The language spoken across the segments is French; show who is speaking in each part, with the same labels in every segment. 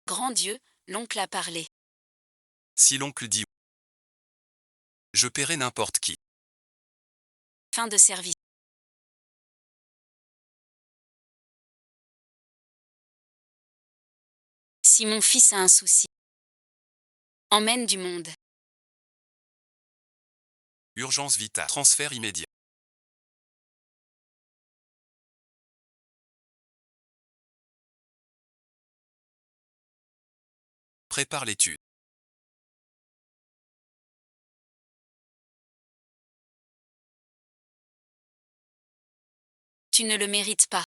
Speaker 1: Grand Dieu, l'oncle a parlé.
Speaker 2: Si l'oncle dit je paierai n'importe qui.
Speaker 1: Fin de service. Si mon fils a un souci. Emmène du monde.
Speaker 2: Urgence vitale. Transfert immédiat. Prépare l'étude.
Speaker 1: Tu ne le mérites pas.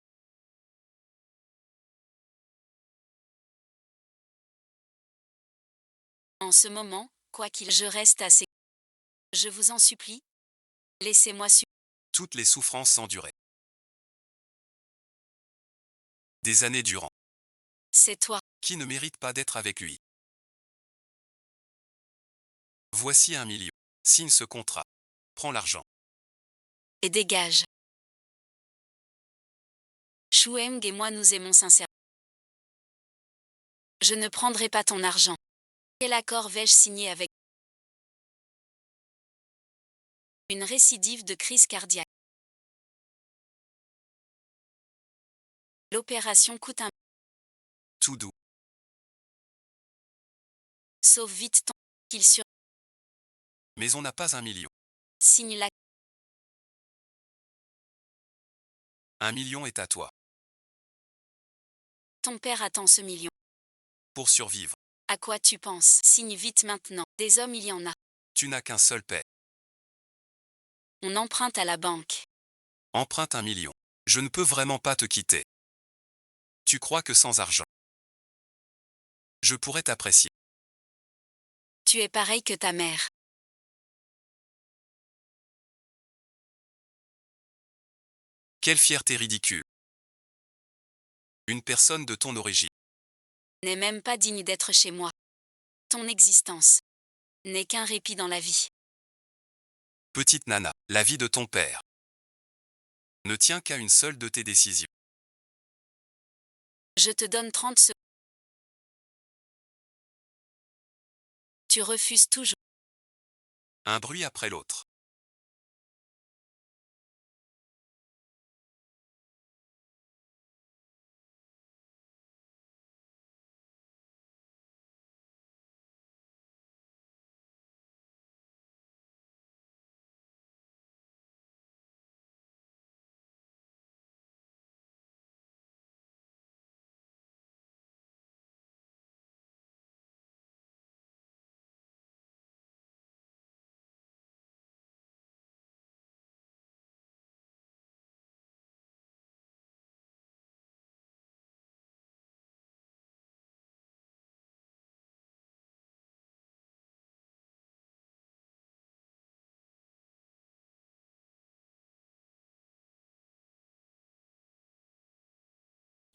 Speaker 1: En ce moment, quoi qu'il je reste assez. Je vous en supplie. Laissez-moi
Speaker 2: Toutes les souffrances endurées. Des années durant.
Speaker 1: C'est toi.
Speaker 2: Qui ne mérite pas d'être avec lui. Voici 1 million. Signe ce contrat. Prends l'argent.
Speaker 1: Et dégage. Choueng et moi nous aimons sincèrement. Je ne prendrai pas ton argent. Quel accord vais-je signer avec une récidive de crise cardiaque? L'opération coûte un.
Speaker 2: Tout doux.
Speaker 1: Sauve vite ton qu'il sur.
Speaker 2: Mais on n'a pas 1 million.
Speaker 1: Signe la.
Speaker 2: 1 million est à toi.
Speaker 1: Ton père attend ce million.
Speaker 2: Pour survivre.
Speaker 1: À quoi tu penses? Signe vite maintenant. Des hommes il y en a.
Speaker 2: Tu n'as qu'un seul père.
Speaker 1: On emprunte à la banque.
Speaker 2: Emprunte 1 million. Je ne peux vraiment pas te quitter. Tu crois que sans argent, je pourrais t'apprécier.
Speaker 1: Tu es pareil que ta mère.
Speaker 2: Quelle fierté ridicule. Une personne de ton origine.
Speaker 1: N'est même pas digne d'être chez moi. Ton existence n'est qu'un répit dans la vie.
Speaker 2: Petite nana, la vie de ton père ne tient qu'à une seule de tes décisions.
Speaker 1: Je te donne 30 secondes. Tu refuses toujours.
Speaker 2: Un bruit après l'autre.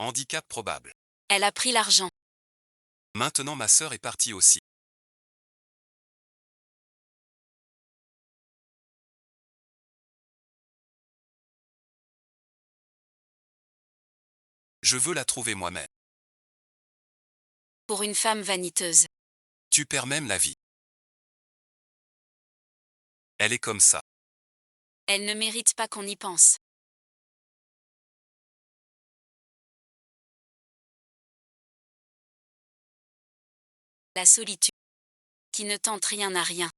Speaker 2: Handicap probable.
Speaker 1: Elle a pris l'argent.
Speaker 2: Maintenant ma sœur est partie aussi. Je veux la trouver moi-même.
Speaker 1: Pour une femme vaniteuse.
Speaker 2: Tu perds même la vie. Elle est comme ça.
Speaker 1: Elle ne mérite pas qu'on y pense. La solitude. Qui ne tente rien à rien.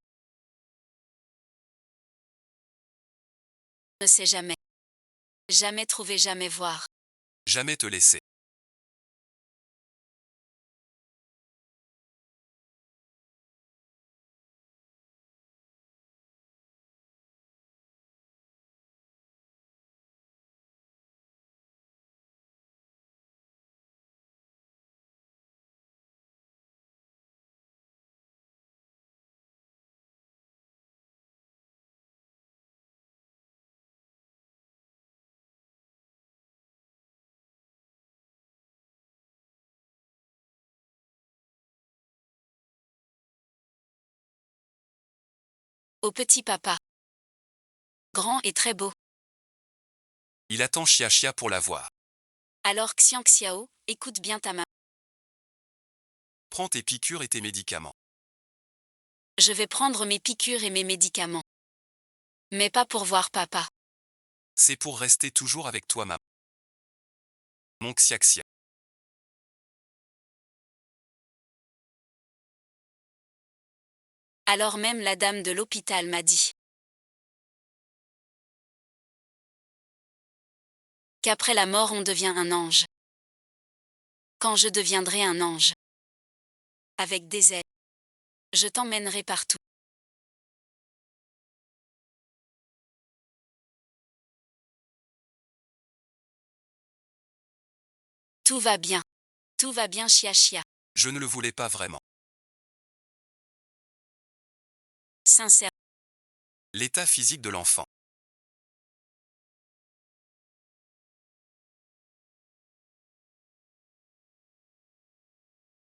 Speaker 1: Ne sait jamais. Jamais trouver, jamais voir.
Speaker 2: Jamais te laisser.
Speaker 1: Au petit papa. Grand et très beau.
Speaker 2: Il attend Chia Chia pour la voir.
Speaker 1: Alors Xiang Xiao, écoute bien ta maman.
Speaker 2: Prends tes piqûres et tes médicaments.
Speaker 1: Je vais prendre mes piqûres et mes médicaments. Mais pas pour voir papa.
Speaker 2: C'est pour rester toujours avec toi, maman. Mon xiaxia.
Speaker 1: Alors même la dame de l'hôpital m'a dit qu'après la mort on devient un ange. Quand je deviendrai un ange, avec des ailes, je t'emmènerai partout. Tout va bien. Tout va bien, chia chia.
Speaker 2: Je ne le voulais pas vraiment.
Speaker 1: Sincère.
Speaker 2: L'état physique de l'enfant.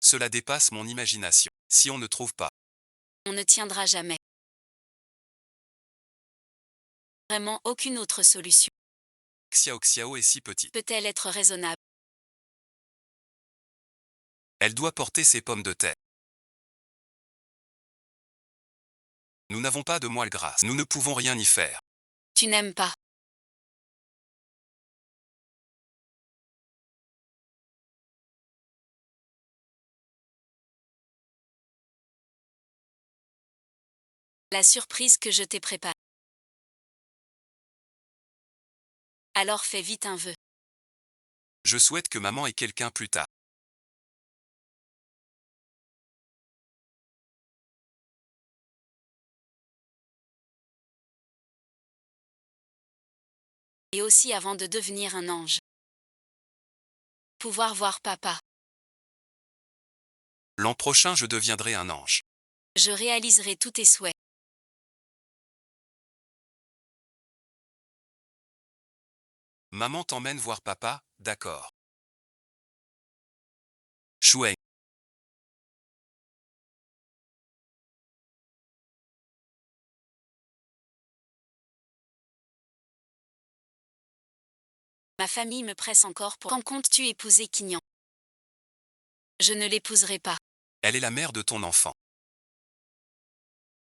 Speaker 2: Cela dépasse mon imagination. Si on ne trouve pas,
Speaker 1: On ne tiendra jamais. Vraiment aucune autre solution
Speaker 2: Xiao Xiao est si petite.
Speaker 1: peut-elle être raisonnable.
Speaker 2: Elle doit porter ses pommes de terre. Nous n'avons pas de moelle grasse. Nous ne pouvons rien y faire.
Speaker 1: Tu n'aimes pas. La surprise que je t'ai préparée. Alors fais vite un vœu.
Speaker 2: Je souhaite que maman ait quelqu'un plus tard.
Speaker 1: Et aussi avant de devenir un ange. Pouvoir voir papa.
Speaker 2: L'an prochain, je deviendrai un ange.
Speaker 1: Je réaliserai tous tes souhaits.
Speaker 2: Maman t'emmène voir papa, d'accord. Chouette.
Speaker 1: Ma famille me presse encore pour quand comptes-tu épouser Quignan? Je ne l'épouserai pas.
Speaker 2: Elle est la mère de ton enfant.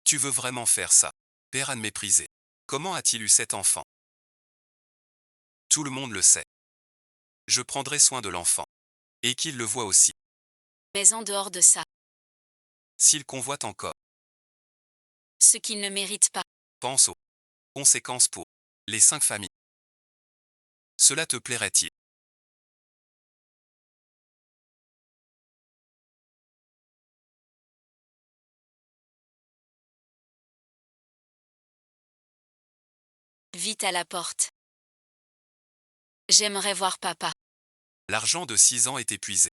Speaker 2: Tu veux vraiment faire ça? Père Anne méprisé. Comment a-t-il eu cet enfant? Tout le monde le sait. Je prendrai soin de l'enfant. Et qu'il le voie aussi.
Speaker 1: Mais en dehors de ça,
Speaker 2: S'il convoite encore,
Speaker 1: ce qu'il ne mérite pas.
Speaker 2: pense aux conséquences pour les 5 familles. Cela te plairait-il?
Speaker 1: Vite à la porte. J'aimerais voir papa.
Speaker 2: L'argent de 6 ans est épuisé.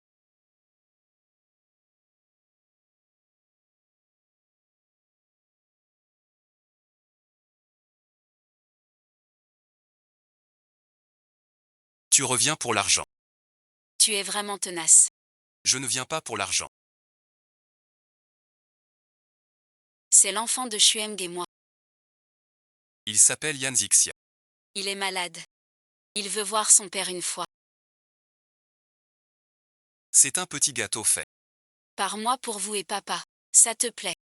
Speaker 2: Tu reviens pour l'argent.
Speaker 1: Tu es vraiment tenace.
Speaker 2: Je ne viens pas pour l'argent.
Speaker 1: C'est l'enfant de Shueng et moi.
Speaker 2: Il s'appelle Yan Zixia.
Speaker 1: Il est malade. Il veut voir son père une fois.
Speaker 2: C'est un petit gâteau fait.
Speaker 1: Par moi pour vous et papa. Ça te plaît.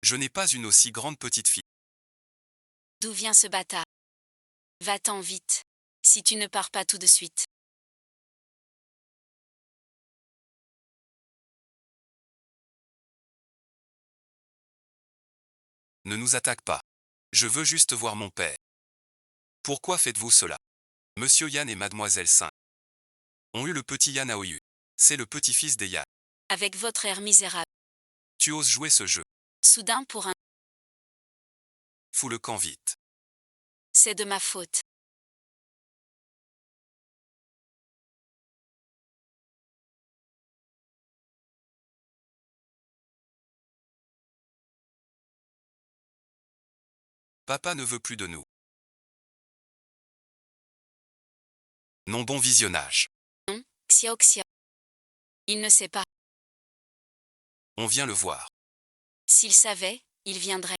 Speaker 2: Je n'ai pas une aussi grande petite fille.
Speaker 1: D'où vient ce bâtard? Va-t'en vite. Si tu ne pars pas tout de suite.
Speaker 2: Ne nous attaque pas. Je veux juste voir mon père. Pourquoi faites-vous cela? Monsieur Yan et Mademoiselle Saint ont eu le petit Yan Aoyu. C'est le petit-fils des Yan.
Speaker 1: Avec votre air misérable.
Speaker 2: Tu oses jouer ce jeu.
Speaker 1: Soudain pour un.
Speaker 2: Fous le camp vite.
Speaker 1: C'est de ma faute.
Speaker 2: Papa ne veut plus de nous. Non, bon visionnage.
Speaker 1: Non, Xiao Xia. Il ne sait pas.
Speaker 2: On vient le voir.
Speaker 1: S'il savait, il viendrait.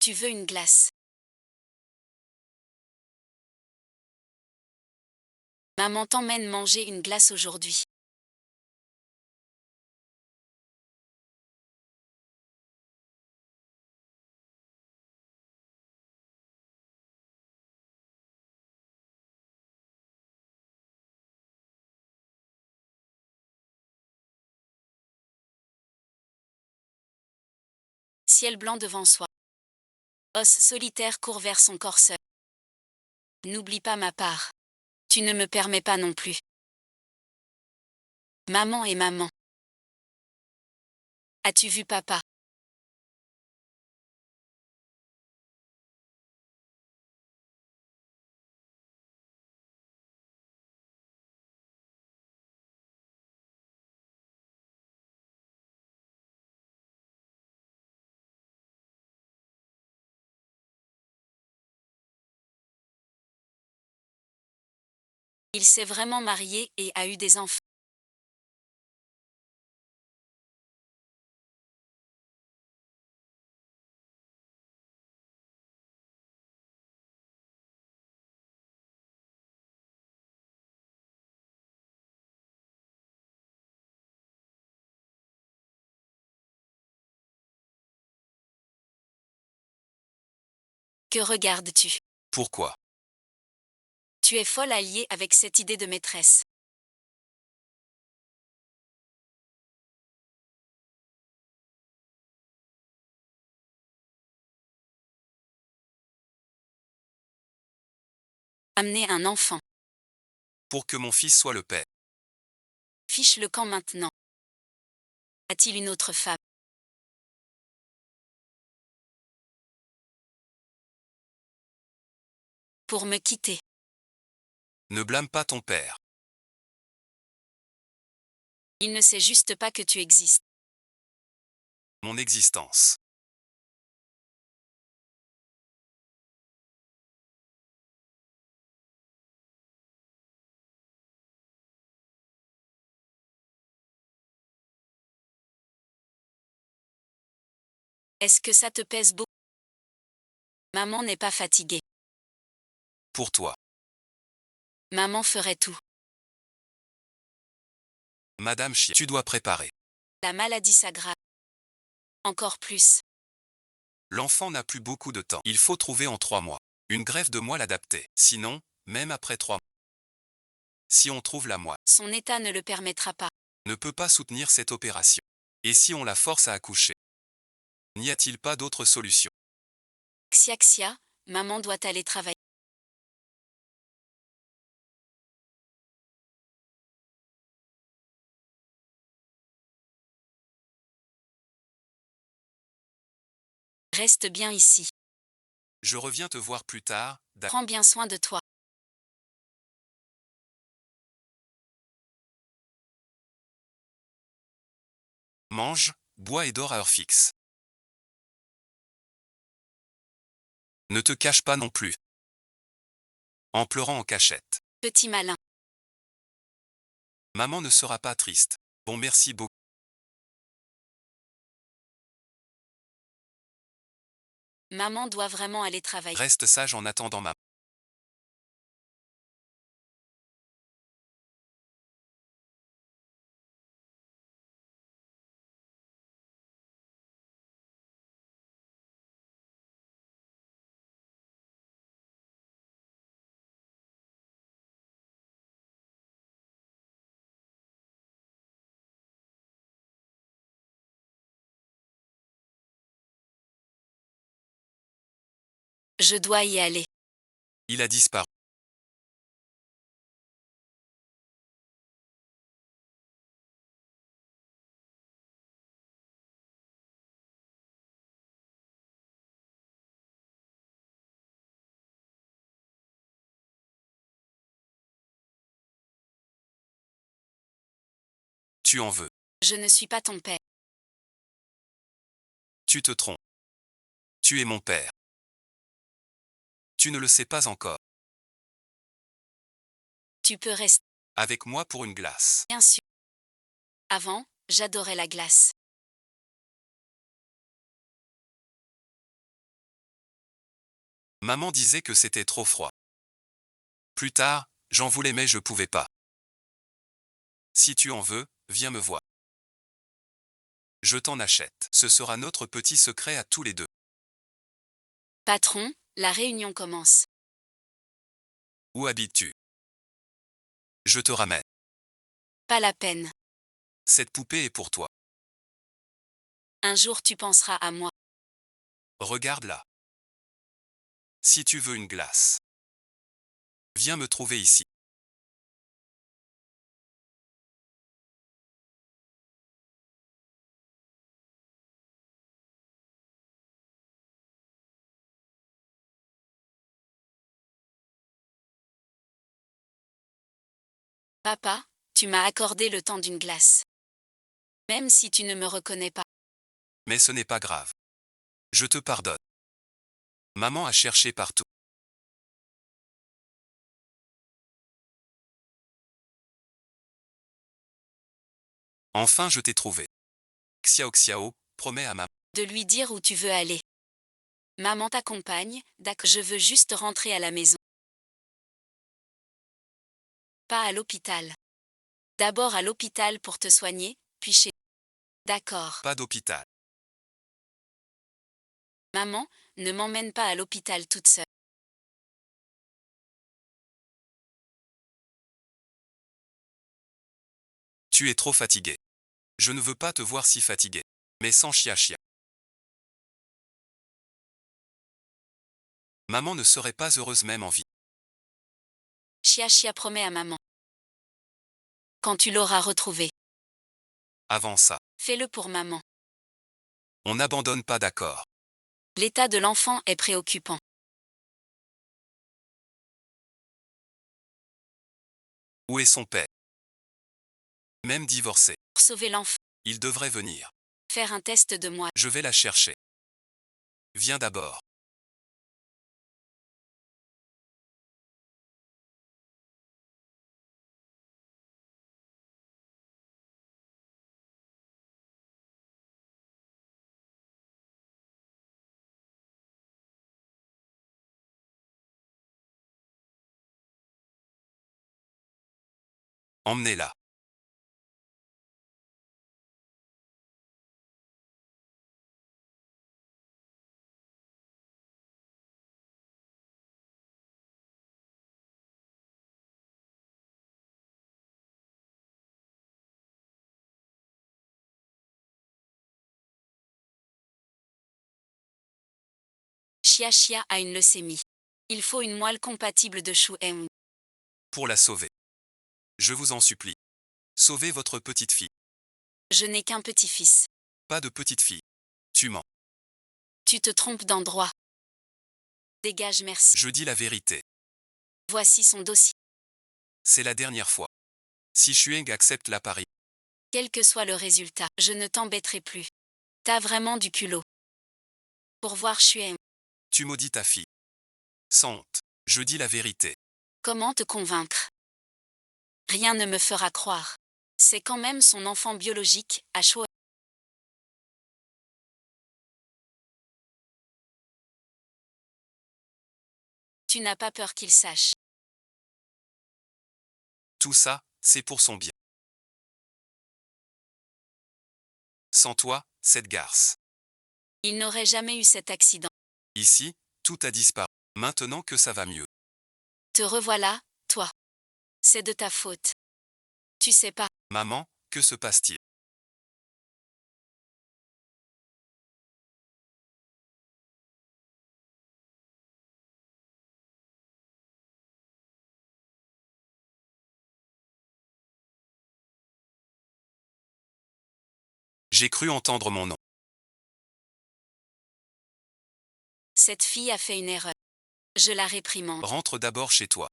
Speaker 1: Tu veux une glace? Maman t'emmène manger une glace aujourd'hui. Ciel blanc devant soi. Os solitaire court vers son corps seul. N'oublie pas ma part. Tu ne me permets pas non plus. Maman et maman. As-tu vu papa? Il s'est vraiment marié et a eu des enfants. Que regardes-tu?
Speaker 2: Pourquoi?
Speaker 1: Tu es folle alliée avec cette idée de maîtresse. Amener un enfant.
Speaker 2: Pour que mon fils soit le père.
Speaker 1: Fiche le camp maintenant. A-t-il une autre femme? Pour me quitter.
Speaker 2: Ne blâme pas ton père.
Speaker 1: Il ne sait juste pas que tu existes.
Speaker 2: Mon existence.
Speaker 1: Est-ce que ça te pèse beaucoup? Maman n'est pas fatiguée.
Speaker 2: Pour toi.
Speaker 1: Maman ferait tout.
Speaker 2: Madame Chien, tu dois préparer.
Speaker 1: La maladie s'aggrave. Encore plus.
Speaker 2: L'enfant n'a plus beaucoup de temps. Il faut trouver en 3 mois. Une greffe de moelle adaptée. Sinon, même après 3 mois. Si on trouve la moelle,
Speaker 1: Son état ne le permettra pas.
Speaker 2: ne peut pas soutenir cette opération. Et si on la force à accoucher? N'y a-t-il pas d'autre solution?
Speaker 1: Xiaxia, maman doit aller travailler. Reste bien ici.
Speaker 2: Je reviens te voir plus tard,
Speaker 1: Prends bien soin de toi.
Speaker 2: mange, bois et dors à heure fixe. Ne te cache pas non plus. En pleurant en cachette.
Speaker 1: Petit malin.
Speaker 2: Maman ne sera pas triste. Bon, merci beaucoup.
Speaker 1: Maman doit vraiment aller travailler.
Speaker 2: Reste sage en attendant maman.
Speaker 1: Je dois y aller.
Speaker 2: Il a disparu. Tu en veux.
Speaker 1: Je ne suis pas ton père.
Speaker 2: Tu te trompes. Tu es mon père. Tu ne le sais pas encore.
Speaker 1: Tu peux rester.
Speaker 2: Avec moi pour une glace.
Speaker 1: Bien sûr. Avant, j'adorais la glace.
Speaker 2: Maman disait que c'était trop froid. Plus tard, J'en voulais mais je pouvais pas. Si tu en veux, viens me voir. Je t'en achète. Ce sera notre petit secret à tous les deux.
Speaker 1: Patron, la réunion commence.
Speaker 2: Où habites-tu? Je te ramène.
Speaker 1: Pas la peine.
Speaker 2: Cette poupée est pour toi.
Speaker 1: Un jour tu penseras à moi.
Speaker 2: Regarde-la. Si tu veux une glace, viens me trouver ici.
Speaker 1: Papa, tu m'as accordé le temps d'une glace. Même si tu ne me reconnais pas.
Speaker 2: Mais ce n'est pas grave. Je te pardonne. Maman a cherché partout. Enfin je t'ai trouvé. Xiao Xiao, promets à maman.
Speaker 1: De lui dire où tu veux aller. Maman t'accompagne, d'accord, je veux juste rentrer à la maison. Pas à l'hôpital. D'abord à l'hôpital pour te soigner, puis chez... D'accord.
Speaker 2: Pas d'hôpital.
Speaker 1: Maman, ne m'emmène pas à l'hôpital toute seule.
Speaker 2: Tu es trop fatigué. Je ne veux pas te voir si fatigué. Mais sans chia. Maman ne serait pas heureuse même en vie.
Speaker 1: Chia promet à maman. Quand tu l'auras retrouvé,
Speaker 2: Avant ça,
Speaker 1: fais-le pour maman.
Speaker 2: on n'abandonne pas, d'accord.
Speaker 1: L'état de l'enfant est préoccupant.
Speaker 2: Où est son père? Même divorcé.
Speaker 1: Pour sauver l'enfant,
Speaker 2: Il devrait venir.
Speaker 1: faire un test de moi.
Speaker 2: Je vais la chercher. Viens d'abord. Emmenez-la.
Speaker 1: Chia a une leucémie. Il faut une moelle compatible de Shu Eun.
Speaker 2: Pour la sauver. Je vous en supplie. Sauvez votre petite fille.
Speaker 1: Je n'ai qu'un petit-fils.
Speaker 2: Pas de petite fille. Tu mens.
Speaker 1: Tu te trompes d'endroit. Dégage, merci.
Speaker 2: Je dis la vérité.
Speaker 1: Voici son dossier.
Speaker 2: C'est la dernière fois. Si Xueng accepte la pari,
Speaker 1: Quel que soit le résultat, je ne t'embêterai plus. T'as vraiment du culot. Pour voir Xuan.
Speaker 2: tu maudis ta fille. Sans honte. Je dis la vérité.
Speaker 1: Comment te convaincre? Rien ne me fera croire. C'est quand même son enfant biologique, à choix. Tu n'as pas peur qu'il sache.
Speaker 2: Tout ça, c'est pour son bien. Sans toi, cette garce.
Speaker 1: Il n'aurait jamais eu cet accident.
Speaker 2: Ici, tout a disparu. Maintenant que ça va mieux.
Speaker 1: Te revoilà, toi. C'est de ta faute. Tu sais pas.
Speaker 2: Maman, que se passe-t-il? J'ai cru entendre mon nom.
Speaker 1: Cette fille a fait une erreur. Je la réprimande.
Speaker 2: Rentre d'abord chez toi.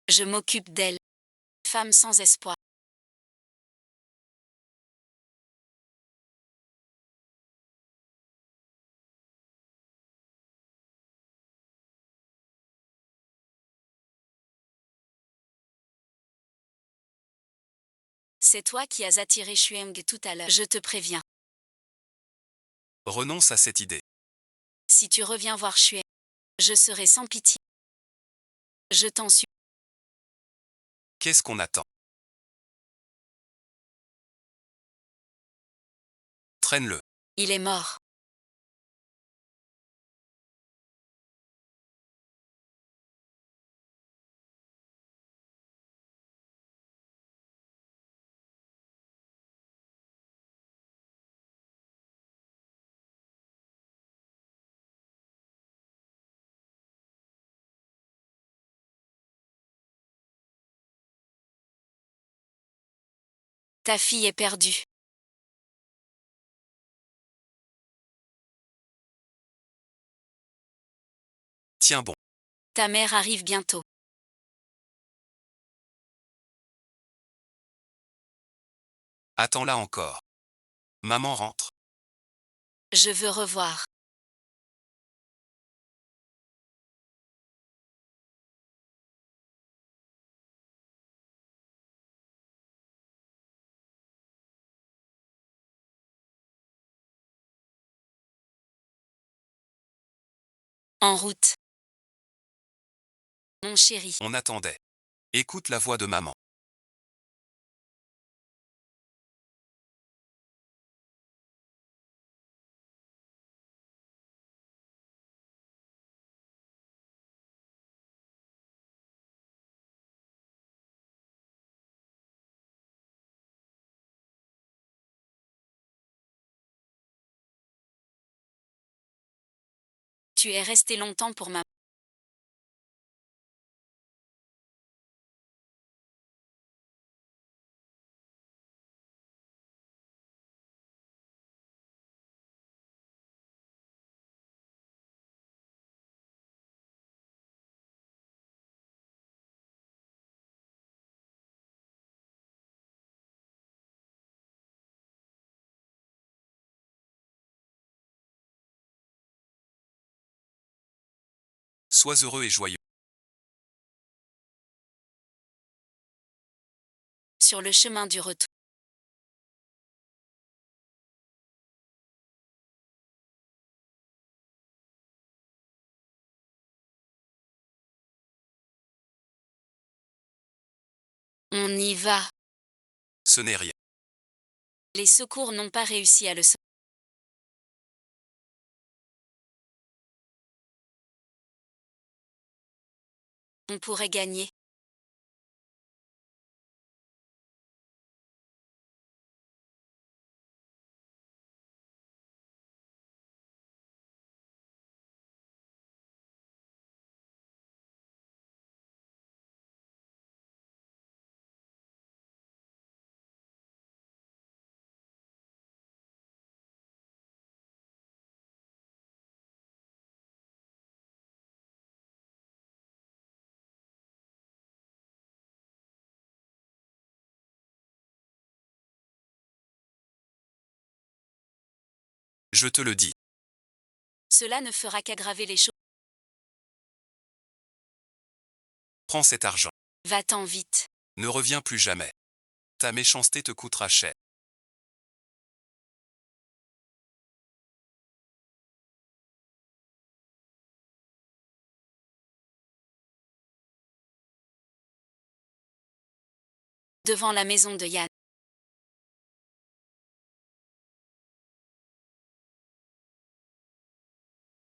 Speaker 1: Je m'occupe d'elle. Femme sans espoir. C'est toi qui as attiré Xueng tout à l'heure. Je te préviens.
Speaker 2: Renonce à cette idée.
Speaker 1: Si tu reviens voir Xueng, je serai sans pitié. Je t'en supplie.
Speaker 2: Qu'est-ce qu'on attend? Traîne-le.
Speaker 1: Il est mort. Ta fille est perdue.
Speaker 2: Tiens bon.
Speaker 1: Ta mère arrive bientôt.
Speaker 2: Attends-la encore. Maman rentre.
Speaker 1: Je veux revoir. En route. Mon chéri.
Speaker 2: On attendait. Écoute la voix de maman.
Speaker 1: Tu es resté longtemps pour ma...
Speaker 2: Sois heureux et joyeux.
Speaker 1: Sur le chemin du retour. On y va.
Speaker 2: Ce n'est rien.
Speaker 1: Les secours n'ont pas réussi à le sauver. On pourrait gagner.
Speaker 2: Je te le dis.
Speaker 1: Cela ne fera qu'aggraver les choses.
Speaker 2: Prends cet argent.
Speaker 1: Va-t'en vite.
Speaker 2: Ne reviens plus jamais. Ta méchanceté te coûtera cher.
Speaker 1: Devant la maison de Yann.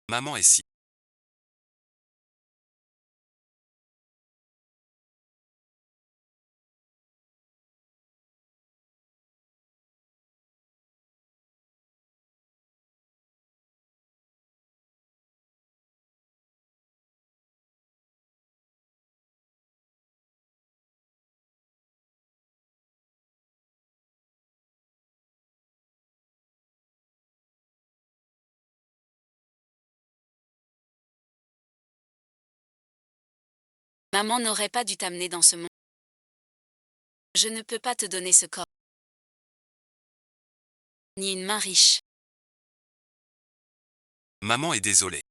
Speaker 2: Maman est si.
Speaker 1: Maman n'aurait pas dû t'amener dans ce monde. Je ne peux pas te donner ce corps. Ni une main riche.
Speaker 2: Maman est désolée.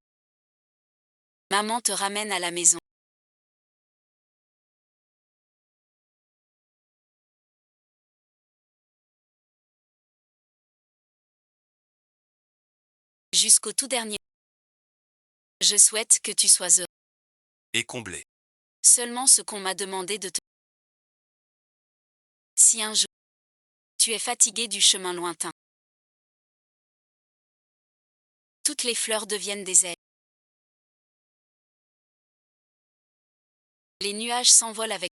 Speaker 1: Maman te ramène à la maison. Jusqu'au tout dernier. Je souhaite que tu sois heureux.
Speaker 2: Et comblée.
Speaker 1: Seulement ce qu'on m'a demandé de te... Si un jour, tu es fatigué du chemin lointain, toutes les fleurs deviennent des ailes. Les nuages s'envolent avec...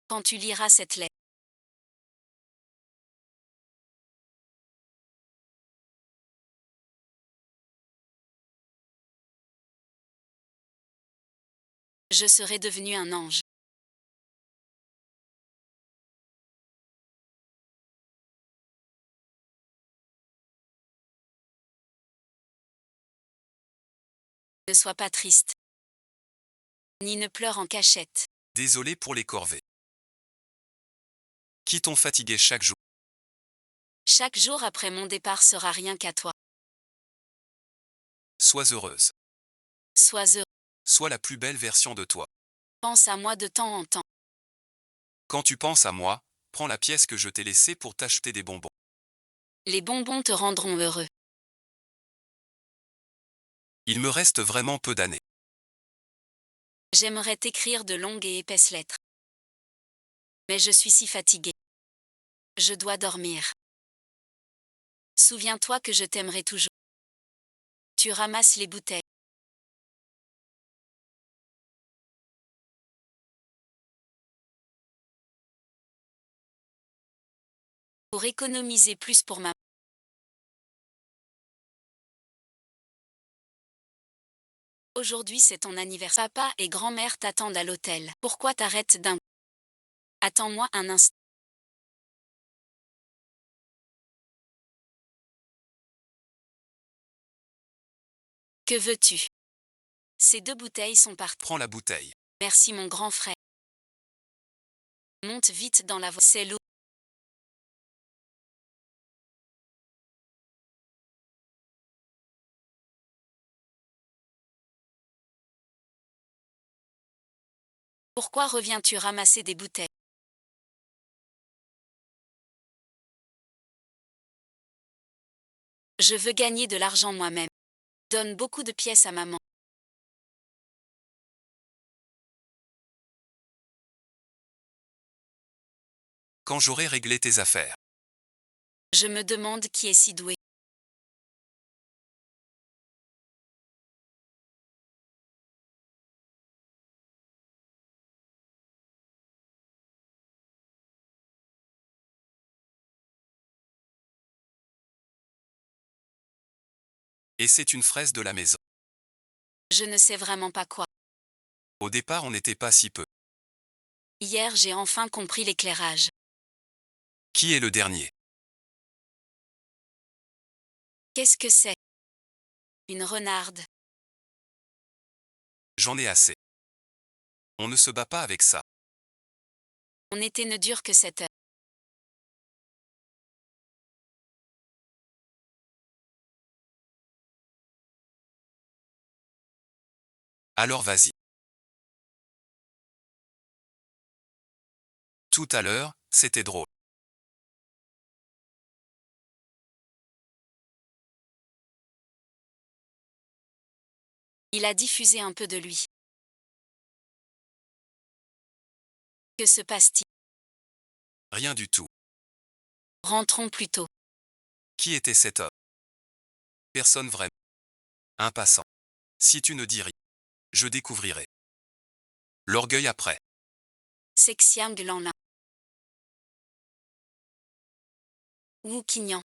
Speaker 1: Quand tu liras cette lettre, je serai devenu un ange. Ne sois pas triste. Ni ne pleure en cachette.
Speaker 2: Désolé pour les corvées. Qui t'ont fatigué chaque jour.
Speaker 1: Chaque jour après mon départ sera rien qu'à toi.
Speaker 2: Sois heureuse.
Speaker 1: Sois heureux.
Speaker 2: Sois la plus belle version de toi.
Speaker 1: Pense à moi de temps en temps.
Speaker 2: Quand tu penses à moi, prends la pièce que je t'ai laissée pour t'acheter des bonbons.
Speaker 1: Les bonbons te rendront heureux.
Speaker 2: Il me reste vraiment peu d'années.
Speaker 1: J'aimerais t'écrire de longues et épaisses lettres. Mais je suis si fatiguée. Je dois dormir. Souviens-toi que je t'aimerai toujours. Tu ramasses les bouteilles. Pour économiser plus pour ma... Aujourd'hui c'est ton anniversaire. Papa et grand-mère t'attendent à l'hôtel. Pourquoi t'arrêtes d'un... Attends-moi un instant. Que veux-tu? Ces 2 bouteilles sont parties.
Speaker 2: Prends la bouteille.
Speaker 1: Merci mon grand frère. Monte vite dans la voie. C'est l'eau. Pourquoi reviens-tu ramasser des bouteilles? Je veux gagner de l'argent moi-même. Donne beaucoup de pièces à maman.
Speaker 2: Quand j'aurai réglé tes affaires.
Speaker 1: Je me demande qui est si doué.
Speaker 2: Et c'est une fraise de la maison.
Speaker 1: Je ne sais vraiment pas quoi.
Speaker 2: Au départ on n'était pas si peu.
Speaker 1: Hier j'ai enfin compris l'éclairage.
Speaker 2: Qui est le dernier?
Speaker 1: Qu'est-ce que c'est? Une renarde.
Speaker 2: J'en ai assez. On ne se bat pas avec ça.
Speaker 1: On était ne dure que 7 heures.
Speaker 2: Alors vas-y. Tout à l'heure, c'était drôle.
Speaker 1: Il a diffusé un peu de lui. Que se passe-t-il?
Speaker 2: Rien du tout.
Speaker 1: Rentrons plus tôt.
Speaker 2: Qui était cet homme? Personne vraiment. Un passant. Si tu ne dis rien, je découvrirai. L'orgueil après.
Speaker 1: Sexiam de l'enlin. Wu Quignan.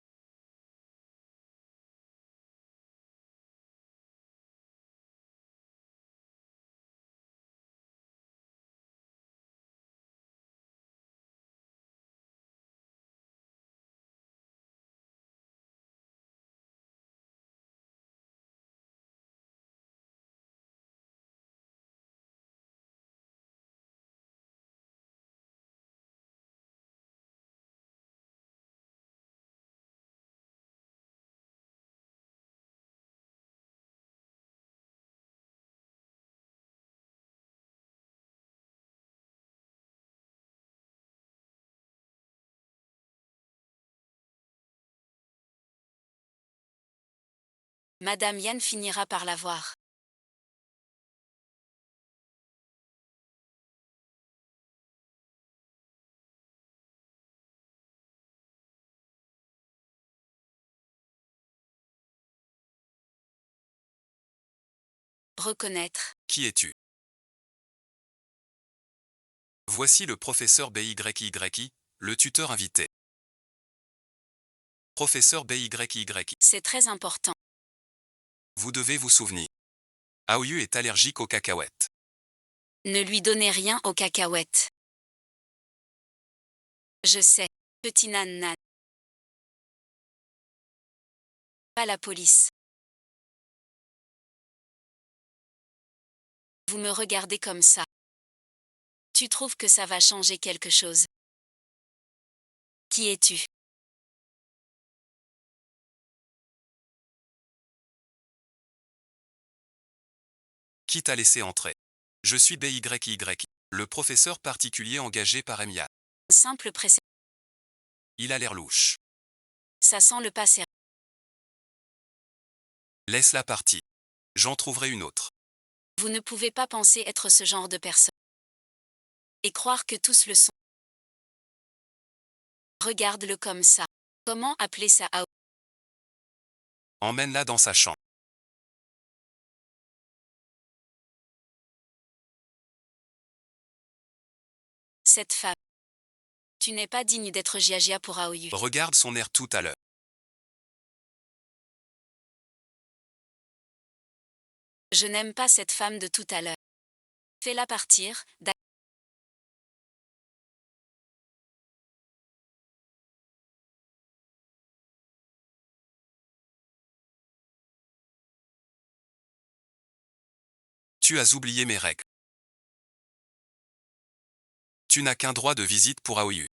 Speaker 1: Madame Yan finira par la voir. Reconnaître.
Speaker 2: Qui es-tu? Voici le professeur BYYI, le tuteur invité. Professeur BYYI,
Speaker 1: C'est très important.
Speaker 2: vous devez vous souvenir. Aoyu est allergique aux cacahuètes.
Speaker 1: Ne lui donnez rien aux cacahuètes. Je sais, petit nan-nan. Pas la police. Vous me regardez comme ça. Tu trouves que ça va changer quelque chose? Qui es-tu?
Speaker 2: Qui t'a laissé entrer? Je suis BYYI, le professeur particulier engagé par Emiya.
Speaker 1: Simple précédent.
Speaker 2: Il a l'air louche.
Speaker 1: Ça sent le passé.
Speaker 2: Laisse la partie. J'en trouverai une autre.
Speaker 1: Vous ne pouvez pas penser être ce genre de personne. Et croire que tous le sont. Regarde-le comme ça. Comment appeler ça à...
Speaker 2: Emmène-la dans sa chambre.
Speaker 1: Cette femme. Tu n'es pas digne d'être Jiajia pour Aoyu.
Speaker 2: Regarde son air tout à l'heure.
Speaker 1: Je n'aime pas cette femme de tout à l'heure. Fais-la partir,
Speaker 2: Tu as oublié mes règles. Tu n'as qu'un droit de visite pour Aoyu.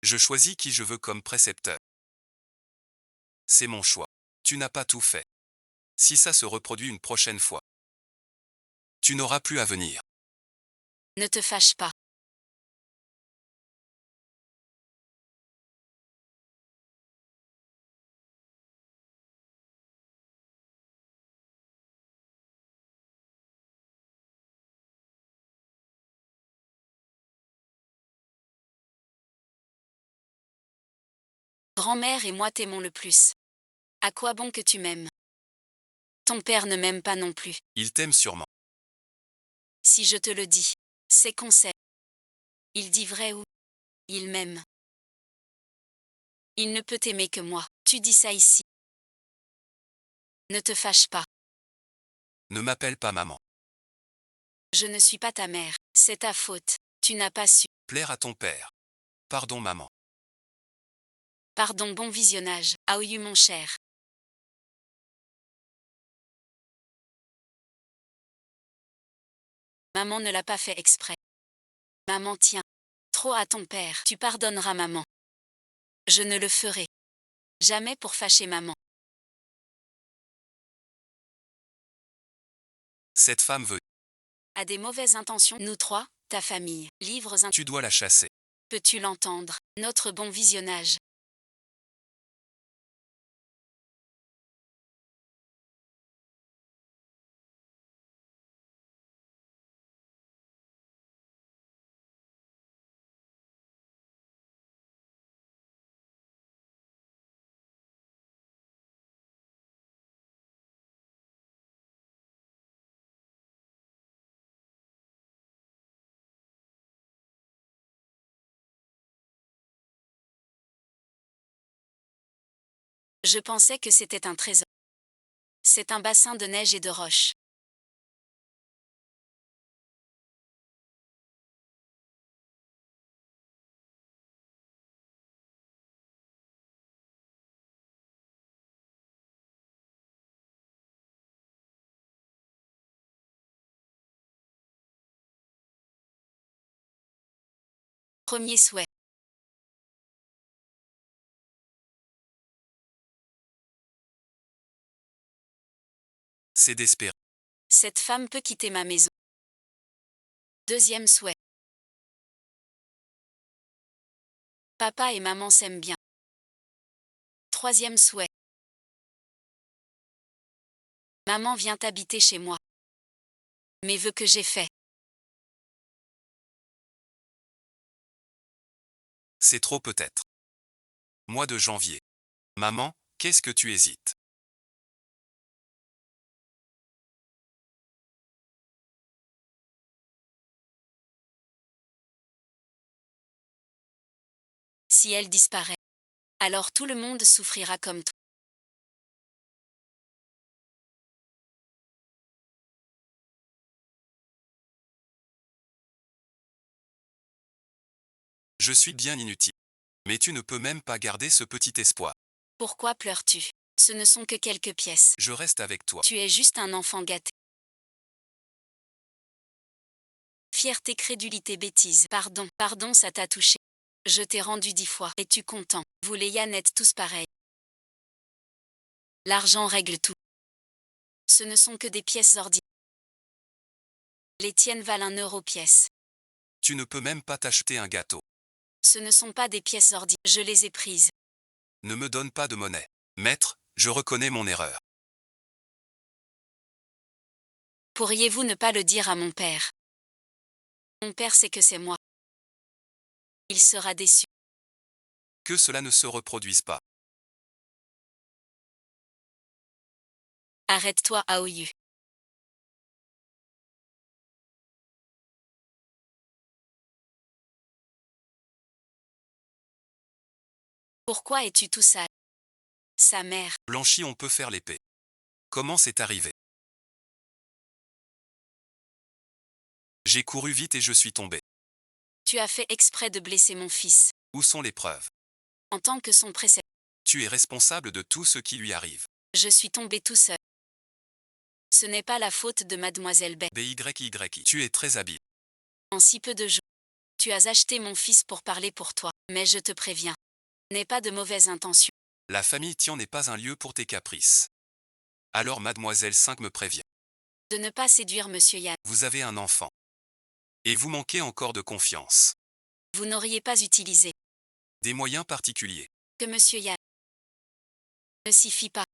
Speaker 2: Je choisis qui je veux comme précepteur. C'est mon choix. Tu n'as pas tout fait. Si ça se reproduit une prochaine fois, tu n'auras plus à venir.
Speaker 1: Ne te fâche pas. Grand-mère et moi t'aimons le plus. À quoi bon que tu m'aimes? Ton père ne m'aime pas non plus.
Speaker 2: Il t'aime sûrement.
Speaker 1: Si je te le dis, c'est qu'on sait. Il dit vrai ou? Il m'aime. Il ne peut t'aimer que moi. Tu dis ça ici. Ne te fâche pas.
Speaker 2: Ne m'appelle pas maman.
Speaker 1: Je ne suis pas ta mère. C'est ta faute. Tu n'as pas su.
Speaker 2: Plaire à ton père. Pardon maman.
Speaker 1: Pardon, bon visionnage. Aoyu mon cher. Maman ne l'a pas fait exprès. Maman tient trop à ton père. Tu pardonneras maman. Je ne le ferai jamais pour fâcher maman.
Speaker 2: Cette femme veut.
Speaker 1: A des mauvaises intentions. Nous trois, ta famille. Livres
Speaker 2: Tu dois la chasser.
Speaker 1: Peux-tu l'entendre? Notre bon visionnage. Je pensais que c'était un trésor. C'est un bassin de neige et de roches. Premier souhait.
Speaker 2: C'est d'espérer.
Speaker 1: Cette femme peut quitter ma maison. Deuxième souhait. Papa et maman s'aiment bien. Troisième souhait. Maman vient habiter chez moi. Mais vœux que j'ai fait.
Speaker 2: C'est trop peut-être. Mois de janvier. Maman, qu'est-ce que tu hésites?
Speaker 1: Si elle disparaît, alors tout le monde souffrira comme toi.
Speaker 2: Je suis bien inutile. Mais tu ne peux même pas garder ce petit espoir.
Speaker 1: Pourquoi pleures-tu? Ce ne sont que quelques pièces.
Speaker 2: Je reste avec toi.
Speaker 1: Tu es juste un enfant gâté. Fierté, crédulité, bêtise. Pardon, ça t'a touché. Je t'ai rendu 10 fois. Es-tu content? Vous les Yann êtes tous pareils. L'argent règle tout. Ce ne sont que des pièces ordinaires. Les tiennes valent 1 euro pièce.
Speaker 2: Tu ne peux même pas t'acheter un gâteau.
Speaker 1: Ce ne sont pas des pièces ordinaires. Je les ai prises.
Speaker 2: Ne me donne pas de monnaie. Maître, je reconnais mon erreur.
Speaker 1: Pourriez-vous ne pas le dire à mon père? Mon père sait que c'est moi. Il sera déçu.
Speaker 2: Que cela ne se reproduise pas.
Speaker 1: Arrête-toi, Aoyu. Pourquoi es-tu tout sale? Sa mère.
Speaker 2: Blanchi, on peut faire l'épée. Comment c'est arrivé? J'ai couru vite et je suis tombé.
Speaker 1: Tu as fait exprès de blesser mon fils.
Speaker 2: Où sont les preuves?
Speaker 1: En tant que son précepteur,
Speaker 2: Tu es responsable de tout ce qui lui arrive.
Speaker 1: je suis tombé tout seul. Ce n'est pas la faute de mademoiselle Bay.
Speaker 2: BYY. Tu es très habile.
Speaker 1: En si peu de jours, tu as acheté mon fils pour parler pour toi. Mais je te préviens. N'aie pas de mauvaises intentions.
Speaker 2: La famille Tian n'est pas un lieu pour tes caprices. Alors mademoiselle 5 me prévient.
Speaker 1: De ne pas séduire monsieur Yann.
Speaker 2: Vous avez un enfant. Et vous manquez encore de confiance.
Speaker 1: Vous n'auriez pas utilisé
Speaker 2: Des moyens particuliers.
Speaker 1: que monsieur Yann ne s'y fie pas.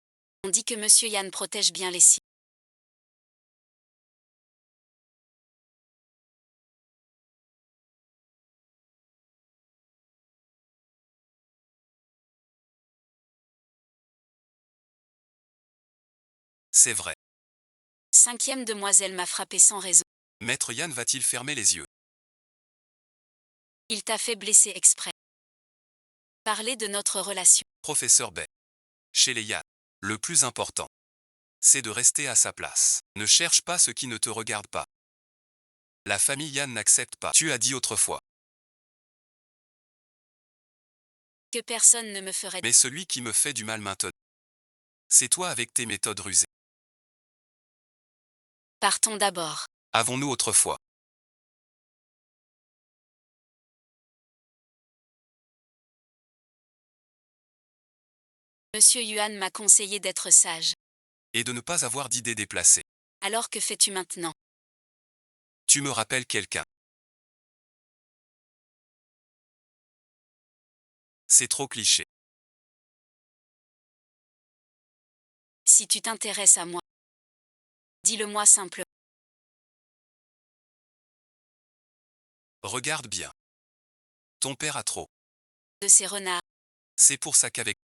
Speaker 1: On dit que monsieur Yann protège bien les siens.
Speaker 2: C'est vrai.
Speaker 1: 5e demoiselle m'a frappé sans raison.
Speaker 2: Maître Yann va-t-il fermer les yeux?
Speaker 1: Il t'a fait blesser exprès. Parlez de notre relation.
Speaker 2: Professeur Bay. Chez les Yann, le plus important, c'est de rester à sa place. Ne cherche pas ce qui ne te regarde pas. La famille Yann n'accepte pas. Tu as dit autrefois.
Speaker 1: Que personne ne me ferait.
Speaker 2: Mais celui qui me fait du mal maintenant, c'est toi avec tes méthodes rusées.
Speaker 1: Partons d'abord.
Speaker 2: Avons-nous autrefois?
Speaker 1: Monsieur Yuan m'a conseillé d'être sage.
Speaker 2: Et de ne pas avoir d'idées déplacées.
Speaker 1: Alors que fais-tu maintenant?
Speaker 2: Tu me rappelles quelqu'un. C'est trop cliché.
Speaker 1: Si tu t'intéresses à moi, dis-le-moi simplement.
Speaker 2: Regarde bien. Ton père a trop.
Speaker 1: De ces renards,
Speaker 2: C'est pour ça qu'avec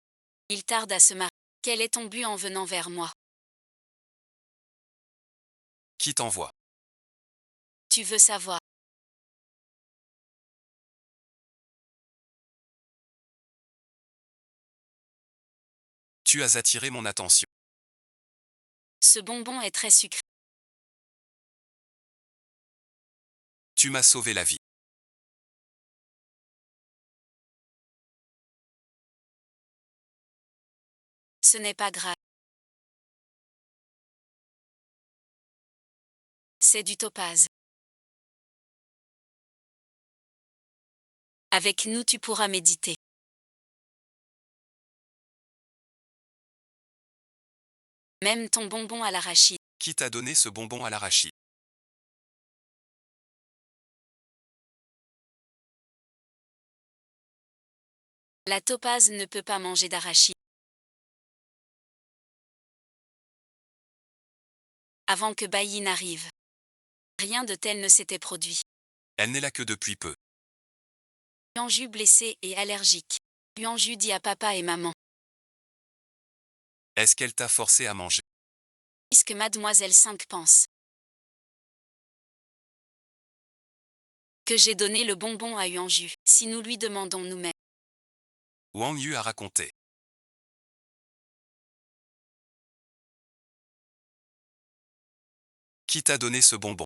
Speaker 1: il tarde à se marier. Quel est ton but en venant vers moi?
Speaker 2: qui t'envoie.
Speaker 1: Tu veux savoir.
Speaker 2: Tu as attiré mon attention.
Speaker 1: Ce bonbon est très sucré.
Speaker 2: Tu m'as sauvé la vie.
Speaker 1: Ce n'est pas grave. C'est du topaz. Avec nous tu pourras méditer. Même ton bonbon à l'arachide.
Speaker 2: Qui t'a donné ce bonbon à l'arachide?
Speaker 1: La topaze ne peut pas manger d'arachide. avant que Bayi n'arrive. Rien de tel ne s'était produit.
Speaker 2: Elle n'est là que depuis peu.
Speaker 1: Yuanju blessé et allergique. Yuanju dit à papa et maman.
Speaker 2: Est-ce qu'elle t'a forcé à manger?
Speaker 1: Qu'est-ce que mademoiselle 5 pense? Que j'ai donné le bonbon à Yuanju, si nous lui demandons nous-mêmes.
Speaker 2: Wang Yu a raconté. Qui t'a donné ce bonbon?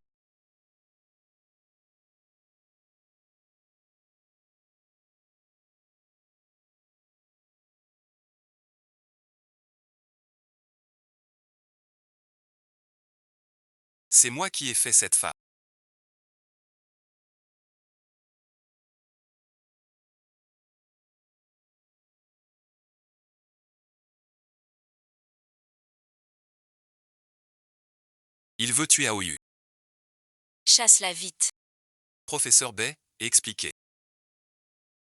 Speaker 2: C'est moi qui ai fait cette femme. Il veut tuer Aoyu.
Speaker 1: Chasse-la vite.
Speaker 2: Professeur Bai, expliquez.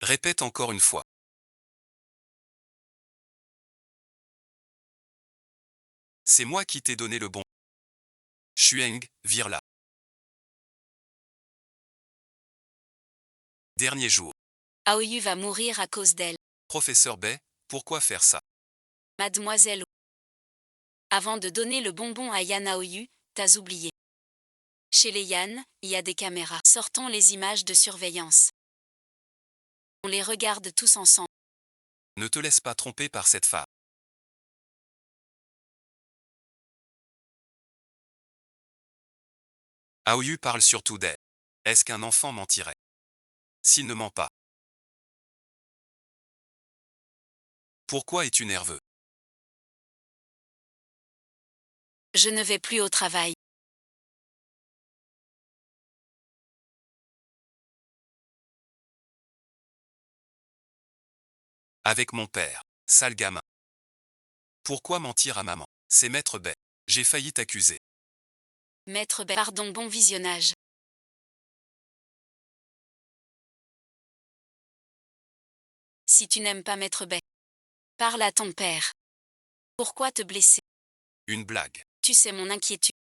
Speaker 2: Répète encore une fois. C'est moi qui t'ai donné le bon. Xueng, vire-la. Dernier jour.
Speaker 1: Aoyu va mourir à cause d'elle.
Speaker 2: Professeur Bai, pourquoi faire ça?
Speaker 1: Mademoiselle. Avant de donner le bonbon à Yan Aoyu, t'as oublié. Chez les Yan, il y a des caméras. Sortons les images de surveillance. On les regarde tous ensemble.
Speaker 2: Ne te laisse pas tromper par cette femme. Aoyu parle surtout d'elle. Est-ce qu'un enfant mentirait? S'il ne ment pas. Pourquoi es-tu nerveux?
Speaker 1: Je ne vais plus au travail.
Speaker 2: Avec mon père. Sale gamin. Pourquoi mentir à maman? C'est Maître Bai. J'ai failli t'accuser.
Speaker 1: Maître Bai. Pardon, bon visionnage. Si tu n'aimes pas Maître Bai, parle à ton père. Pourquoi te blesser?
Speaker 2: Une blague.
Speaker 1: Tu sais mon inquiétude.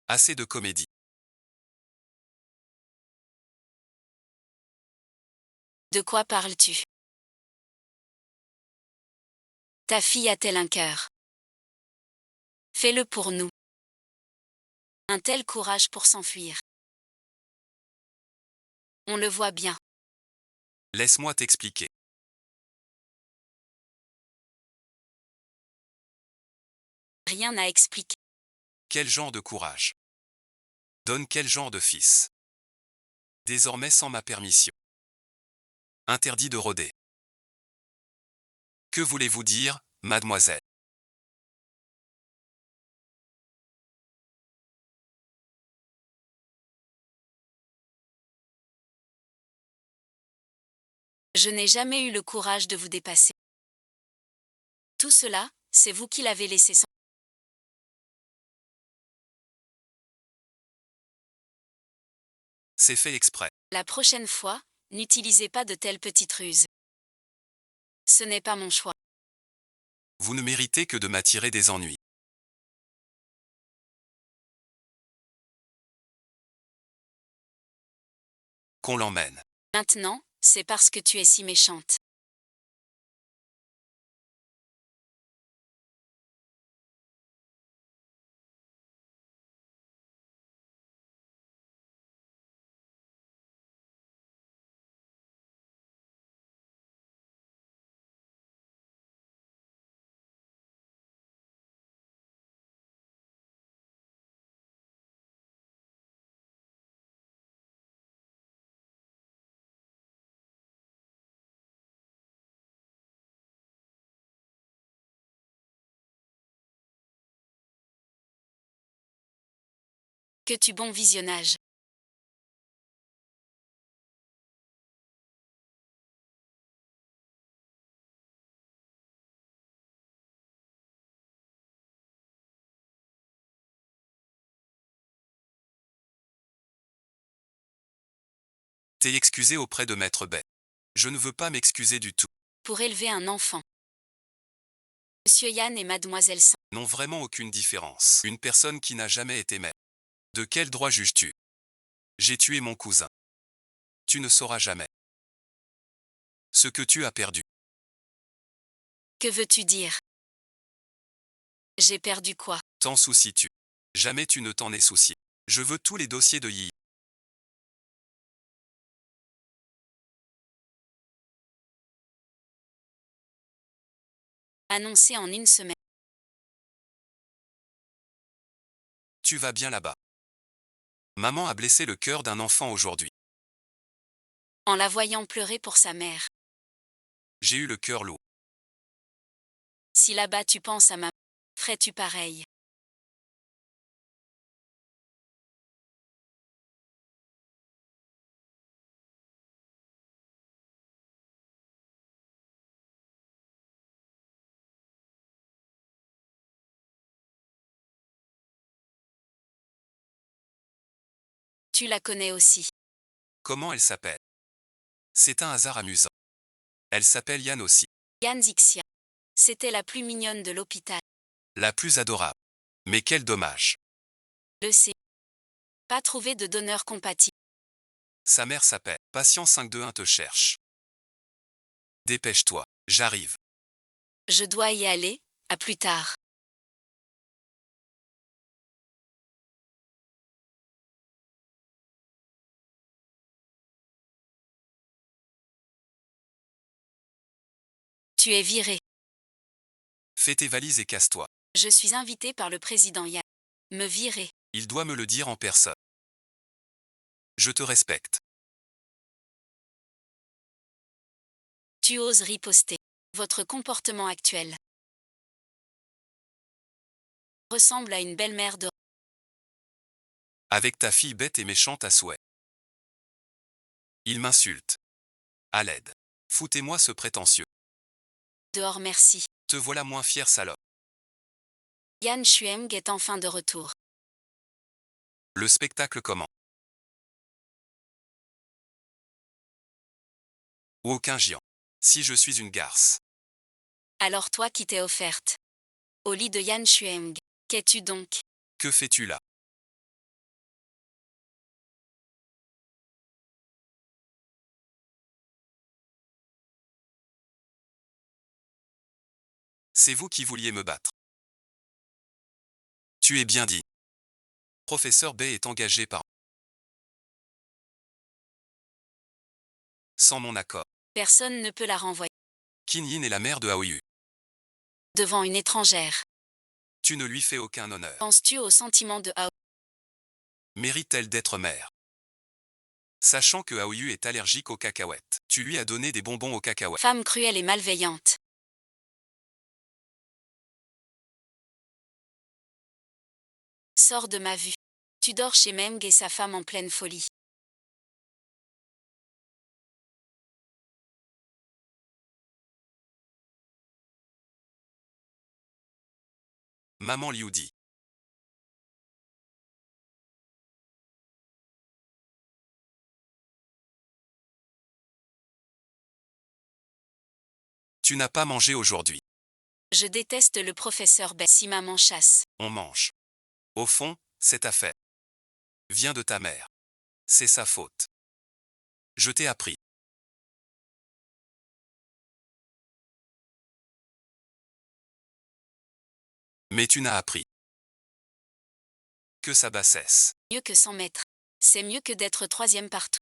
Speaker 2: Assez de comédie.
Speaker 1: De quoi parles-tu? Ta fille a-t-elle un cœur? Fais-le pour nous. Un tel courage pour s'enfuir. On le voit bien.
Speaker 2: Laisse-moi t'expliquer.
Speaker 1: Rien à expliquer.
Speaker 2: Quel genre de courage? Donne quel genre de fils? Désormais sans ma permission. Interdit de rôder. Que voulez-vous dire, mademoiselle?
Speaker 1: Je n'ai jamais eu le courage de vous dépasser. Tout cela, c'est vous qui l'avez laissé sans.
Speaker 2: C'est fait exprès.
Speaker 1: La prochaine fois, n'utilisez pas de telles petites ruses. Ce n'est pas mon choix.
Speaker 2: Vous ne méritez que de m'attirer des ennuis. Qu'on l'emmène.
Speaker 1: Maintenant, c'est parce que tu es si méchante. Que tu bon visionnage.
Speaker 2: T'es excusé auprès de Maître Bai. Je ne veux pas m'excuser du tout.
Speaker 1: Pour élever un enfant. Monsieur Yan et Mademoiselle 5.
Speaker 2: n'ont vraiment aucune différence. Une personne qui n'a jamais été mère. De quel droit juges-tu? J'ai tué mon cousin. Tu ne sauras jamais ce que tu as perdu.
Speaker 1: Que veux-tu dire? J'ai perdu quoi?
Speaker 2: T'en soucies-tu? Jamais tu ne t'en es soucié. Je veux tous les dossiers de Yi.
Speaker 1: Annoncé en une semaine.
Speaker 2: Tu vas bien là-bas. Maman a blessé le cœur d'un enfant aujourd'hui.
Speaker 1: En la voyant pleurer pour sa mère.
Speaker 2: J'ai eu le cœur lourd.
Speaker 1: Si là-bas tu penses à ma... ferais-tu pareil? Tu la connais aussi.
Speaker 2: Comment elle s'appelle? C'est un hasard amusant. Elle s'appelle Yann aussi.
Speaker 1: Yann Zixia. C'était la plus mignonne de l'hôpital.
Speaker 2: La plus adorable. Mais quel dommage.
Speaker 1: Le C. Pas trouvé de donneur compatible.
Speaker 2: Sa mère s'appelle. Patient 521 te cherche. Dépêche-toi, j'arrive.
Speaker 1: Je dois y aller, à plus tard. Tu es viré.
Speaker 2: Fais tes valises et casse-toi.
Speaker 1: Je suis invité par le président Yann. Me virer.
Speaker 2: Il doit me le dire en personne. Je te respecte.
Speaker 1: Tu oses riposter. Votre comportement actuel ressemble à une belle-mère de...
Speaker 2: Avec ta fille bête et méchante à souhait. Il m'insulte. À l'aide. Foutez-moi ce prétentieux.
Speaker 1: Dehors merci.
Speaker 2: Te voilà moins fier salope.
Speaker 1: Yan Xueng est enfin de retour.
Speaker 2: Le spectacle comment? Ou aucun géant. Si je suis une garce.
Speaker 1: Alors toi qui t'es offerte. Au lit de Yan Xueng. Qu'es-tu donc?
Speaker 2: Que fais-tu là? C'est vous qui vouliez me battre. Tu es bien dit. Professeur B est engagé par... Sans mon accord.
Speaker 1: Personne ne peut la renvoyer.
Speaker 2: Qin Yin est la mère de Aoyu.
Speaker 1: Devant une étrangère.
Speaker 2: Tu ne lui fais aucun honneur.
Speaker 1: Penses-tu au sentiment de Ao?
Speaker 2: Mérite-t-elle d'être mère? Sachant que Aoyu est allergique aux cacahuètes, tu lui as donné des bonbons aux cacahuètes.
Speaker 1: Femme cruelle et malveillante. Sors de ma vue. Tu dors chez Meng et sa femme en pleine folie.
Speaker 2: Maman Liu dit. Tu n'as pas mangé aujourd'hui.
Speaker 1: Je déteste le professeur B. Si maman chasse.
Speaker 2: On mange. Au fond, cette affaire vient de ta mère. C'est sa faute. Je t'ai appris. Mais tu n'as appris que sa bassesse.
Speaker 1: Mieux que 100 mètres. C'est mieux que d'être troisième partout.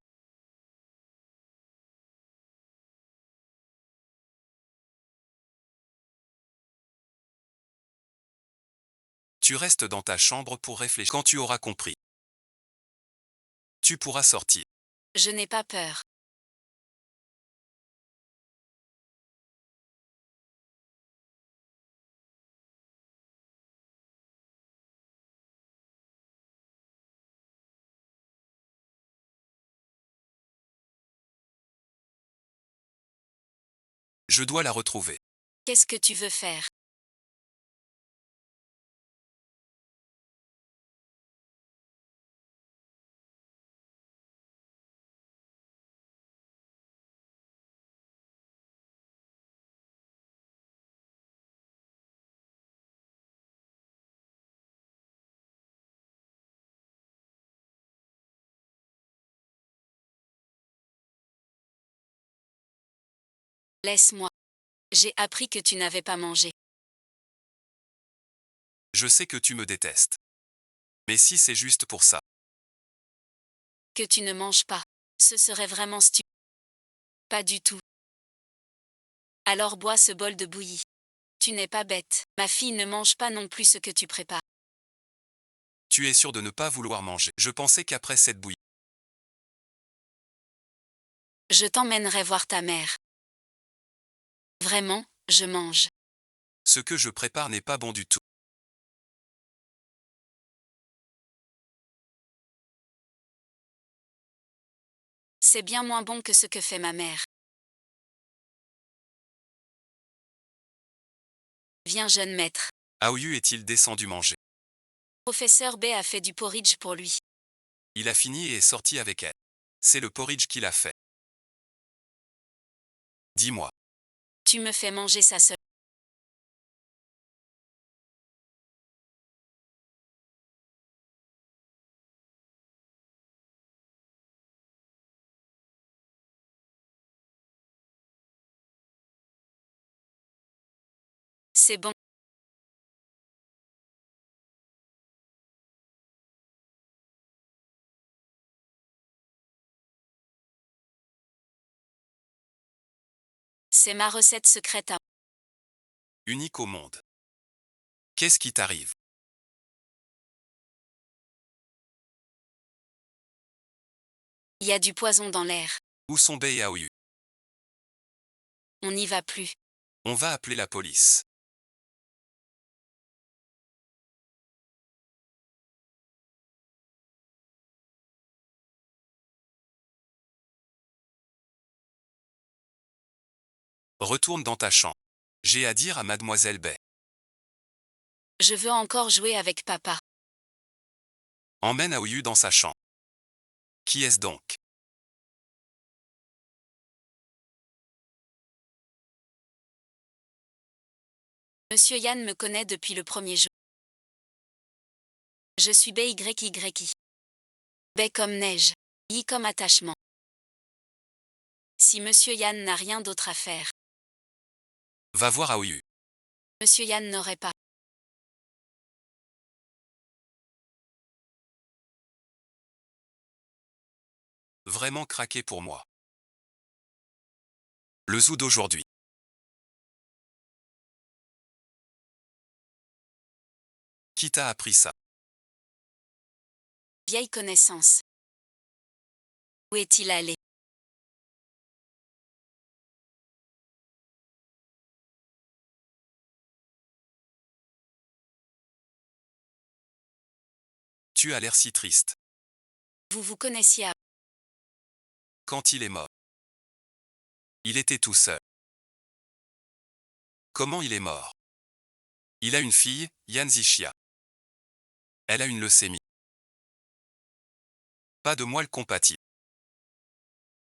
Speaker 2: Tu restes dans ta chambre pour réfléchir. Quand tu auras compris, tu pourras sortir.
Speaker 1: Je n'ai pas peur.
Speaker 2: Je dois la retrouver.
Speaker 1: Qu'est-ce que tu veux faire? Laisse-moi. J'ai appris que tu n'avais pas mangé.
Speaker 2: Je sais que tu me détestes. Mais si c'est juste pour ça,
Speaker 1: Que tu ne manges pas. Ce serait vraiment stupide. Pas du tout. Alors bois ce bol de bouillie. Tu n'es pas bête. Ma fille ne mange pas non plus ce que tu prépares.
Speaker 2: tu es sûr de ne pas vouloir manger. Je pensais qu'après cette bouillie,
Speaker 1: Je t'emmènerai voir ta mère. Vraiment, je mange.
Speaker 2: ce que je prépare n'est pas bon du tout.
Speaker 1: C'est bien moins bon que ce que fait ma mère. Viens jeune maître.
Speaker 2: Aoyu est-il descendu manger?
Speaker 1: Professeur B a fait du porridge pour lui.
Speaker 2: Il a fini et est sorti avec elle. C'est le porridge qu'il a fait. Dis-moi,
Speaker 1: Tu me fais manger ça seule. C'est bon. C'est ma recette secrète à...
Speaker 2: unique au monde. Qu'est-ce qui t'arrive?
Speaker 1: Il y a du poison dans l'air.
Speaker 2: Où sont Bei et Aoyu?
Speaker 1: On n'y va plus.
Speaker 2: On va appeler la police. Retourne dans ta chambre. J'ai à dire à mademoiselle Bei.
Speaker 1: Je veux encore jouer avec papa.
Speaker 2: Emmène Aoyu dans sa chambre. Qui est-ce donc?
Speaker 1: Monsieur Yann me connaît depuis le premier jour. Je suis BYYI. Baie comme neige. I comme attachement. Si Monsieur Yann n'a rien d'autre à faire,
Speaker 2: Va voir Aoyu.
Speaker 1: Monsieur Yann n'aurait pas.
Speaker 2: Vraiment craqué pour moi. Le zoo d'aujourd'hui. Qui t'a appris ça?
Speaker 1: Vieille connaissance. Où est-il allé?
Speaker 2: Tu as l'air si triste.
Speaker 1: Vous vous connaissiez à...
Speaker 2: Quand il est mort. Il était tout seul. Comment il est mort? Il a une fille, Yan Zixia. Elle a une leucémie. Pas de moelle compatible.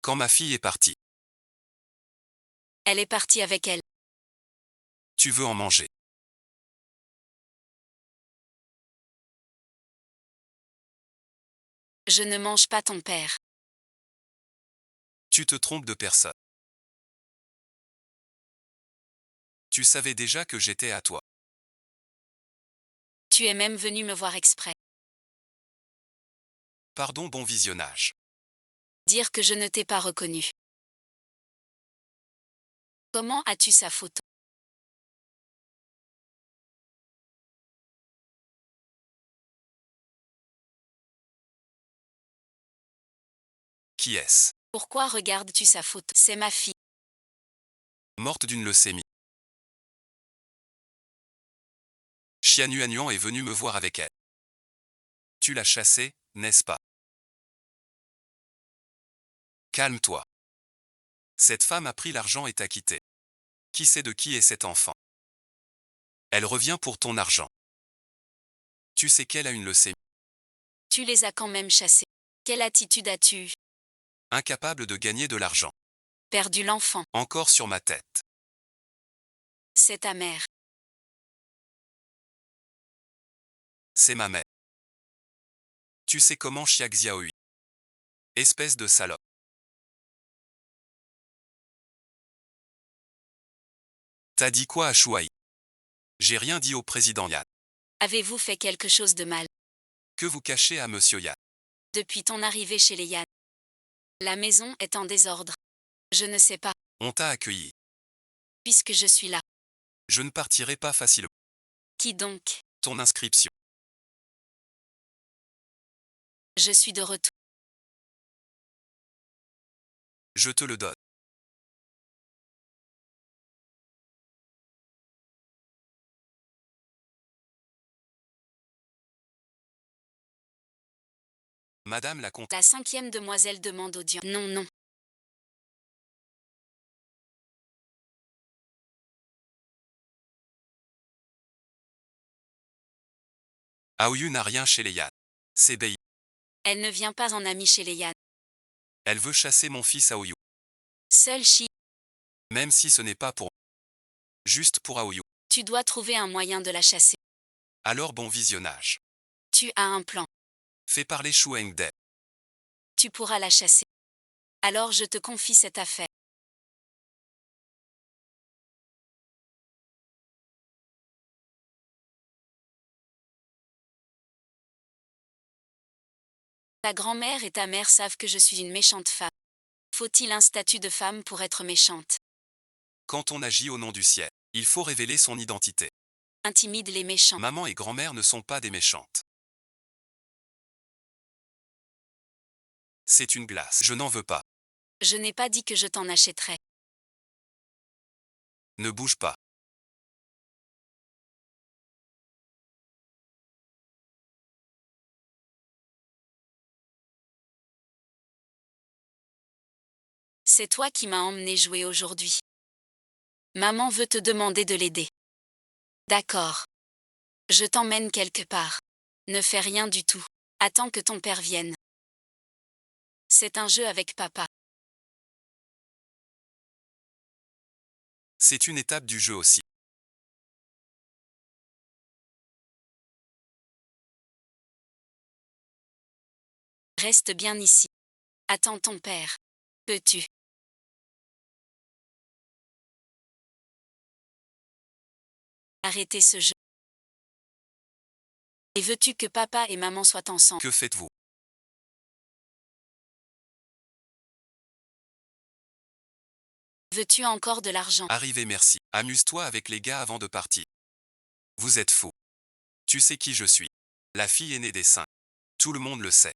Speaker 2: Quand ma fille est partie,
Speaker 1: Elle est partie avec elle.
Speaker 2: tu veux en manger.
Speaker 1: Je ne mange pas ton père.
Speaker 2: Tu te trompes de personne. Tu savais déjà que j'étais à toi.
Speaker 1: Tu es même venu me voir exprès.
Speaker 2: Pardon, bon visionnage.
Speaker 1: Dire que je ne t'ai pas reconnu. Comment as-tu sa photo?
Speaker 2: Qui est-ce?
Speaker 1: Pourquoi regardes-tu sa photo? C'est ma fille.
Speaker 2: Morte d'une leucémie. Xianuanian est venu me voir avec elle. Tu l'as chassée, n'est-ce pas? Calme-toi. Cette femme a pris l'argent et t'a quitté. Qui sait de qui est cet enfant? Elle revient pour ton argent. Tu sais qu'elle a une leucémie.
Speaker 1: Tu les as quand même chassés. Quelle attitude as-tu eue?
Speaker 2: Incapable de gagner de l'argent.
Speaker 1: Perdu l'enfant.
Speaker 2: Encore sur ma tête.
Speaker 1: C'est ta mère.
Speaker 2: C'est ma mère. Tu sais comment Xiak Xiaohui. Espèce de salope. T'as dit quoi à Chouaï? J'ai rien dit au président Yann.
Speaker 1: Avez-vous fait quelque chose de mal
Speaker 2: Que vous cachez à monsieur Yann?
Speaker 1: depuis ton arrivée chez les Yann? La maison est en désordre. Je ne sais pas,
Speaker 2: On t'a accueilli.
Speaker 1: puisque je suis là.
Speaker 2: Je ne partirai pas facilement.
Speaker 1: Qui donc?
Speaker 2: Ton inscription.
Speaker 1: Je suis de retour.
Speaker 2: Je te le donne. Madame la comtesse.
Speaker 1: La 5e demoiselle demande audience. Non, non.
Speaker 2: Aoyu n'a rien chez les Yann. C'est Bei.
Speaker 1: Elle ne vient pas en amie chez les Yann.
Speaker 2: Elle veut chasser mon fils Aoyu.
Speaker 1: Seul Chi,
Speaker 2: Même si ce n'est pas pour. Juste pour Aoyu.
Speaker 1: tu dois trouver un moyen de la chasser.
Speaker 2: Alors bon visionnage.
Speaker 1: Tu as un plan.
Speaker 2: Fais parler Shu Hengde.
Speaker 1: Tu pourras la chasser. Alors je te confie cette affaire. Ta grand-mère et ta mère savent que je suis une méchante femme. Faut-il un statut de femme pour être méchante?
Speaker 2: Quand on agit au nom du ciel, il faut révéler son identité.
Speaker 1: Intimide les méchants.
Speaker 2: Maman et grand-mère ne sont pas des méchantes. C'est une glace. Je n'en veux pas.
Speaker 1: Je n'ai pas dit que je t'en achèterais.
Speaker 2: Ne bouge pas.
Speaker 1: C'est toi qui m'as emmené jouer aujourd'hui. Maman veut te demander de l'aider. D'accord. Je t'emmène quelque part. Ne fais rien du tout. Attends que ton père vienne. C'est un jeu avec papa.
Speaker 2: C'est une étape du jeu aussi.
Speaker 1: Reste bien ici. Attends ton père. Peux-tu arrêter ce jeu? Et veux-tu que papa et maman soient ensemble?
Speaker 2: Que faites-vous?
Speaker 1: Veux-tu encore de l'argent?
Speaker 2: Arrivez, merci. Amuse-toi avec les gars avant de partir. Vous êtes fous. Tu sais qui je suis. La fille aînée des saints. Tout le monde le sait.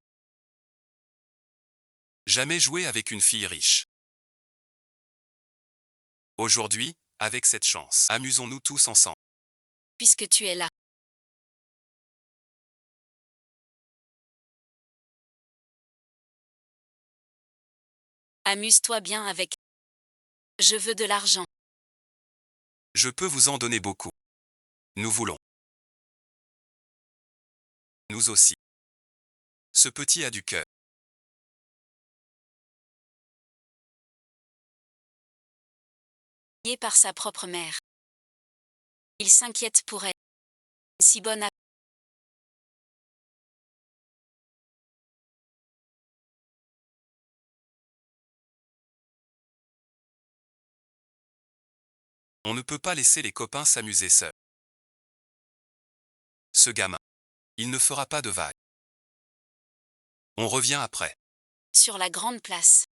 Speaker 2: Jamais joué avec une fille riche. Aujourd'hui, avec cette chance, amusons-nous tous ensemble.
Speaker 1: Puisque tu es là. Amuse-toi bien avec. Je veux de l'argent.
Speaker 2: Je peux vous en donner beaucoup. Nous voulons. Nous aussi. Ce petit a du cœur.
Speaker 1: Payé par sa propre mère. Il s'inquiète pour elle. Si bonne à.
Speaker 2: On ne peut pas laisser les copains s'amuser seuls. Ce gamin. Il ne fera pas de vagues. On revient après.
Speaker 1: Sur la grande place.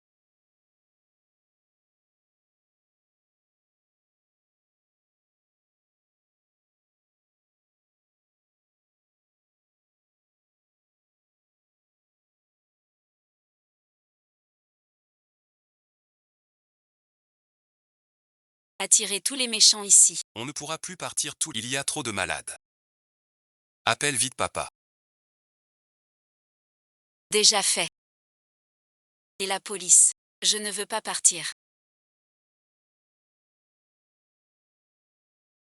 Speaker 1: Attirer tous les méchants ici.
Speaker 2: On ne pourra plus partir tout. Il y a trop de malades. Appelle vite papa.
Speaker 1: Déjà fait. Et la police. Je ne veux pas partir.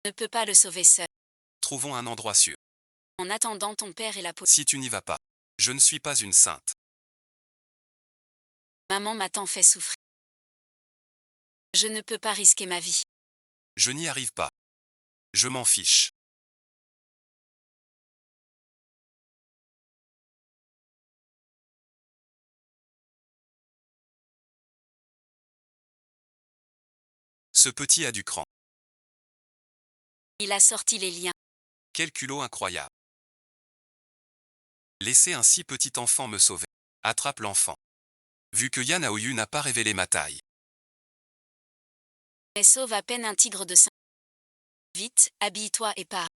Speaker 1: Ne peux pas le sauver seul.
Speaker 2: Trouvons un endroit sûr.
Speaker 1: En attendant ton père et la police.
Speaker 2: Si tu n'y vas pas, je ne suis pas une sainte.
Speaker 1: Maman m'a tant fait souffrir. Je ne peux pas risquer ma vie.
Speaker 2: Je n'y arrive pas. Je m'en fiche. Ce petit a du cran.
Speaker 1: Il a sorti les liens.
Speaker 2: Quel culot incroyable. Laisser un si petit enfant me sauver. Attrape l'enfant. Vu que Yan Aoyu n'a pas révélé ma taille.
Speaker 1: Mais sauve à peine un tigre de 5. Vite, habille-toi et pars.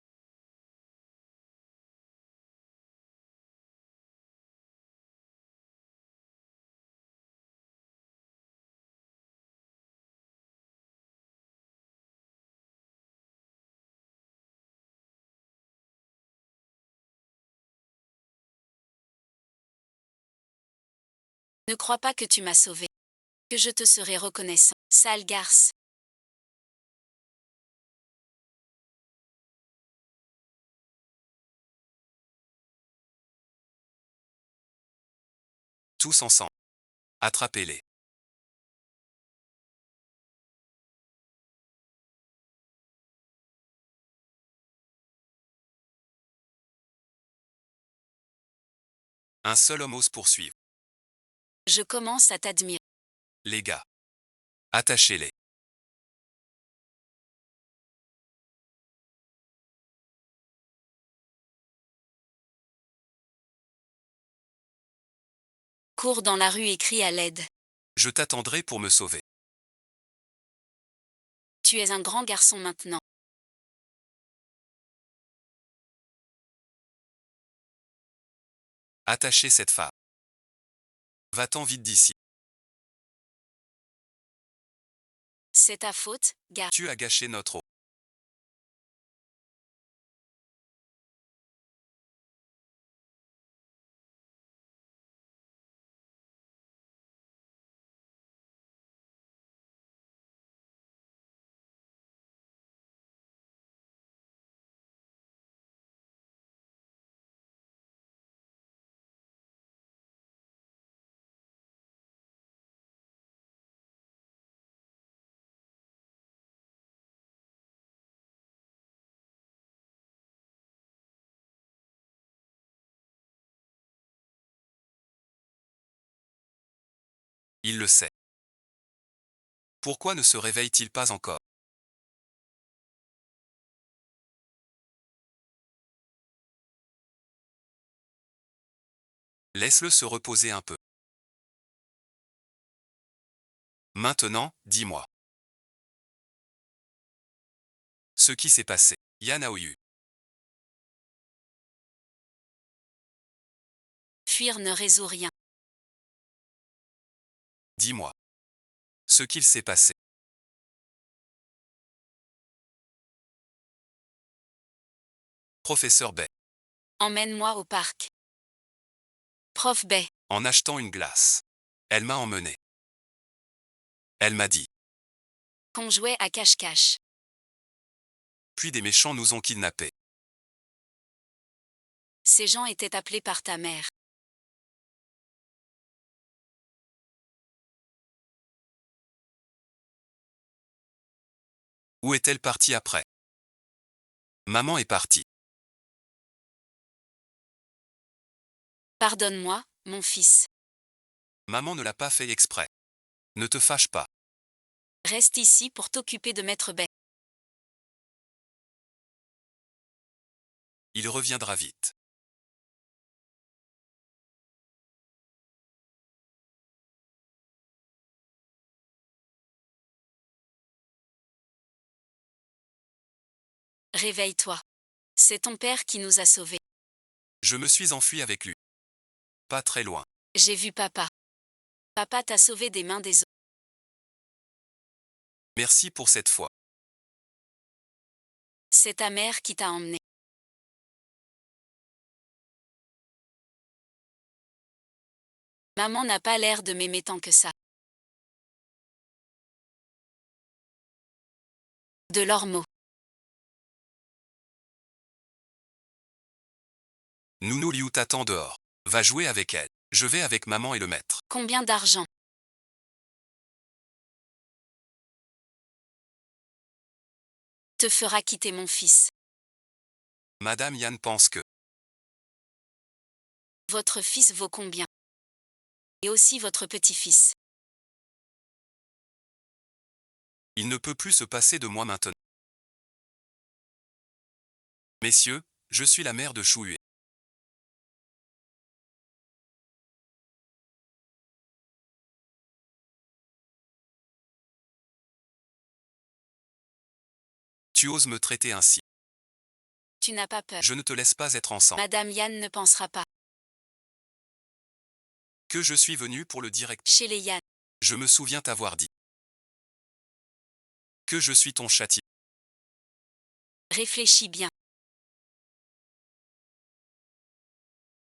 Speaker 1: Ne crois pas que tu m'as sauvé. Que je te serai reconnaissant. Sale garce.
Speaker 2: Tous ensemble. Attrapez-les. Un seul homme ose poursuivre.
Speaker 1: Je commence à t'admirer.
Speaker 2: Les gars. Attachez-les.
Speaker 1: Cours dans la rue et crie à l'aide.
Speaker 2: Je t'attendrai pour me sauver.
Speaker 1: Tu es un grand garçon maintenant.
Speaker 2: Attachez cette femme. Va-t'en vite d'ici.
Speaker 1: C'est ta faute, garce.
Speaker 2: Tu as gâché notre eau. Il le sait. Pourquoi ne se réveille-t-il pas encore? Laisse-le se reposer un peu. Maintenant, dis-moi. Ce qui s'est passé. Yan Aoyu.
Speaker 1: Fuir ne résout rien.
Speaker 2: Dis-moi. Ce qu'il s'est passé. Professeur Bay.
Speaker 1: Emmène-moi au parc. Prof Bay.
Speaker 2: En achetant une glace. Elle m'a emmené. Elle m'a dit.
Speaker 1: Qu'on jouait à cache-cache.
Speaker 2: Puis des méchants nous ont kidnappés.
Speaker 1: Ces gens étaient appelés par ta mère.
Speaker 2: Où est-elle partie après? Maman est partie.
Speaker 1: Pardonne-moi, mon fils.
Speaker 2: Maman ne l'a pas fait exprès. Ne te fâche pas.
Speaker 1: Reste ici pour t'occuper de Maître Bay.
Speaker 2: Il reviendra vite.
Speaker 1: Réveille-toi. C'est ton père qui nous a sauvés.
Speaker 2: Je me suis enfui avec lui. Pas très loin.
Speaker 1: J'ai vu papa. Papa t'a sauvé des mains des autres.
Speaker 2: Merci pour cette fois.
Speaker 1: C'est ta mère qui t'a emmené. Maman n'a pas l'air de m'aimer tant que ça. De leurs mots.
Speaker 2: Nounou Liu t'attend dehors. Va jouer avec elle. Je vais avec maman et le maître.
Speaker 1: Combien d'argent? Te fera quitter mon fils.
Speaker 2: Madame Yan pense que
Speaker 1: Votre fils vaut combien? Et aussi votre petit-fils.
Speaker 2: il ne peut plus se passer de moi maintenant. Messieurs, je suis la mère de Chouhue. Tu oses me traiter ainsi.
Speaker 1: Tu n'as pas peur.
Speaker 2: Je ne te laisse pas être ensemble.
Speaker 1: Madame Yann ne pensera pas.
Speaker 2: Que je suis venu pour le direct.
Speaker 1: Chez les Yann.
Speaker 2: Je me souviens t'avoir dit. Que je suis ton châtiment.
Speaker 1: Réfléchis bien.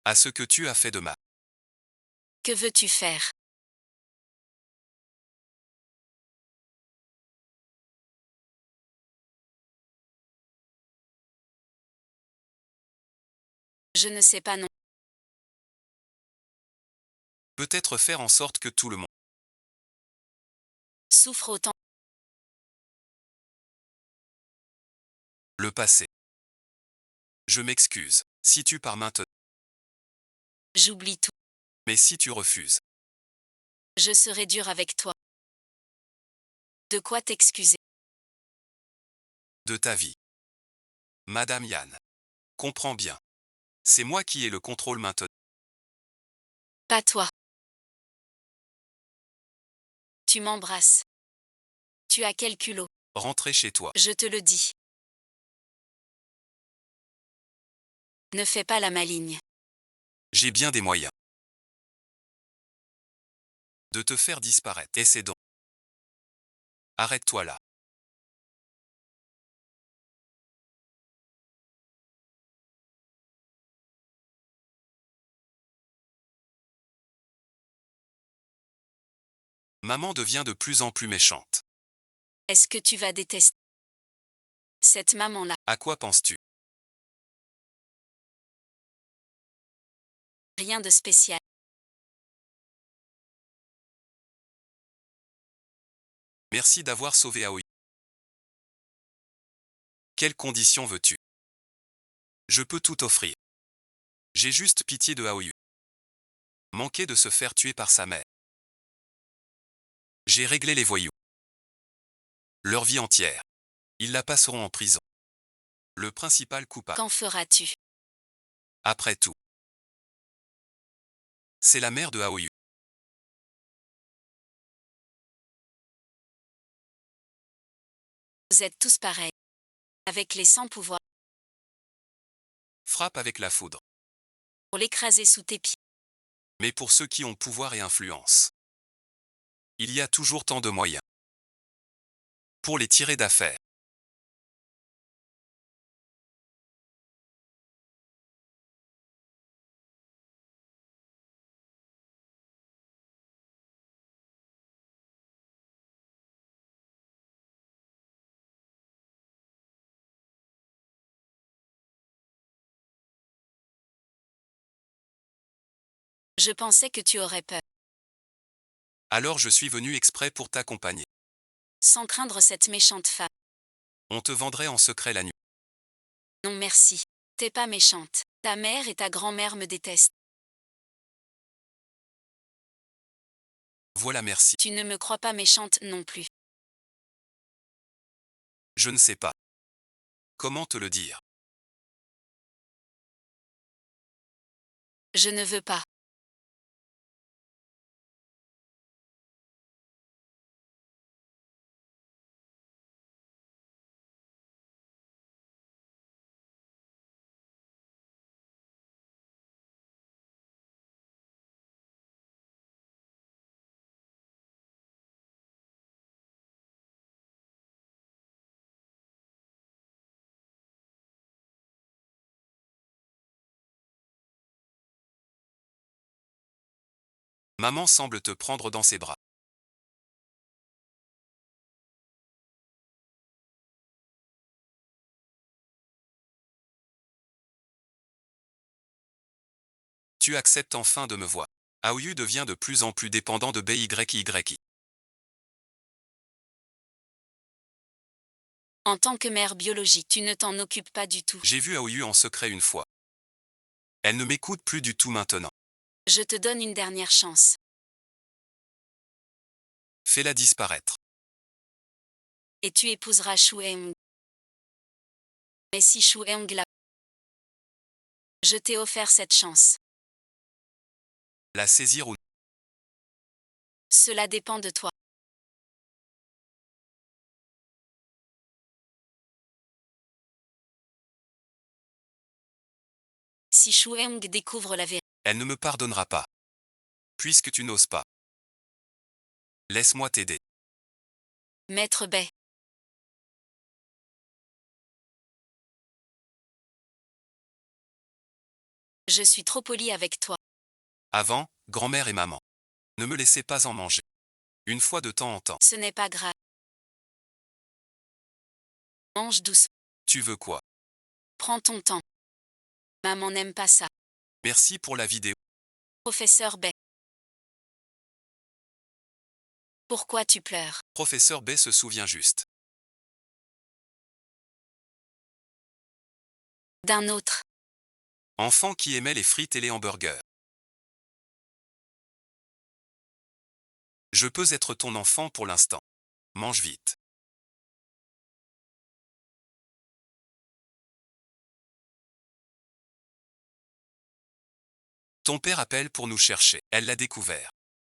Speaker 2: À ce que tu as fait de ma.
Speaker 1: Que veux-tu faire? Je ne sais pas non.
Speaker 2: Peut-être faire en sorte que tout le monde
Speaker 1: Souffre autant.
Speaker 2: le passé. Je m'excuse, si tu pars maintenant.
Speaker 1: J'oublie tout.
Speaker 2: Mais si tu refuses,
Speaker 1: Je serai dur avec toi. De quoi t'excuser?
Speaker 2: de ta vie. Madame Yann. Comprends bien. C'est moi qui ai le contrôle maintenant.
Speaker 1: Pas toi. Tu m'embrasses. Tu as quel culot?
Speaker 2: Rentrez chez toi.
Speaker 1: Je te le dis. Ne fais pas la maligne.
Speaker 2: J'ai bien des moyens de te faire disparaître. Et c'est donc. Arrête-toi là. Maman devient de plus en plus méchante.
Speaker 1: Est-ce que tu vas détester cette maman-là?
Speaker 2: À quoi penses-tu?
Speaker 1: Rien de spécial.
Speaker 2: Merci d'avoir sauvé Aoi. Quelles conditions veux-tu? Je peux tout offrir. J'ai juste pitié de Aoyu. Manquer de se faire tuer par sa mère. J'ai réglé les voyous. Leur vie entière. Ils la passeront en prison. Le principal coupable.
Speaker 1: Qu'en feras-tu?
Speaker 2: Après tout. C'est la mère de Aoyu.
Speaker 1: Vous êtes tous pareils. Avec les sans pouvoir.
Speaker 2: Frappe avec la foudre.
Speaker 1: Pour l'écraser sous tes pieds.
Speaker 2: Mais pour ceux qui ont pouvoir et influence. Il y a toujours tant de moyens. Pour les tirer d'affaire.
Speaker 1: Je pensais que tu aurais peur.
Speaker 2: Alors je suis venu exprès pour t'accompagner.
Speaker 1: Sans craindre cette méchante femme.
Speaker 2: On te vendrait en secret la nuit.
Speaker 1: Non merci. T'es pas méchante. Ta mère et ta grand-mère me détestent.
Speaker 2: Voilà merci.
Speaker 1: Tu ne me crois pas méchante non plus.
Speaker 2: Je ne sais pas. Comment te le dire?
Speaker 1: Je ne veux pas.
Speaker 2: Maman semble te prendre dans ses bras. Tu acceptes enfin de me voir. Aoyu devient de plus en plus dépendant de BYYI.
Speaker 1: En tant que mère biologique, tu ne t'en occupes pas du tout.
Speaker 2: J'ai vu Aoyu en secret une fois. Elle ne m'écoute plus du tout maintenant.
Speaker 1: Je te donne une dernière chance.
Speaker 2: Fais-la disparaître.
Speaker 1: Et tu épouseras Shu Eung. Mais si Shu Eung l'a Je t'ai offert cette chance.
Speaker 2: La saisir ou...
Speaker 1: Cela dépend de toi. Si Shueng découvre la vérité,
Speaker 2: Elle ne me pardonnera pas. Puisque tu n'oses pas. Laisse-moi t'aider.
Speaker 1: Maître Bai, je suis trop poli avec toi.
Speaker 2: Avant, grand-mère et maman. Ne me laissez pas en manger. Une fois de temps en temps.
Speaker 1: Ce n'est pas grave. Mange doucement.
Speaker 2: Tu veux quoi?
Speaker 1: Prends ton temps. Maman n'aime pas ça.
Speaker 2: Merci pour la vidéo.
Speaker 1: Professeur Bai. Pourquoi tu pleures?
Speaker 2: Professeur B se souvient juste.
Speaker 1: D'un autre.
Speaker 2: Enfant qui aimait les frites et les hamburgers. Je peux être ton enfant pour l'instant. Mange vite. Ton père appelle pour nous chercher. Elle l'a découvert.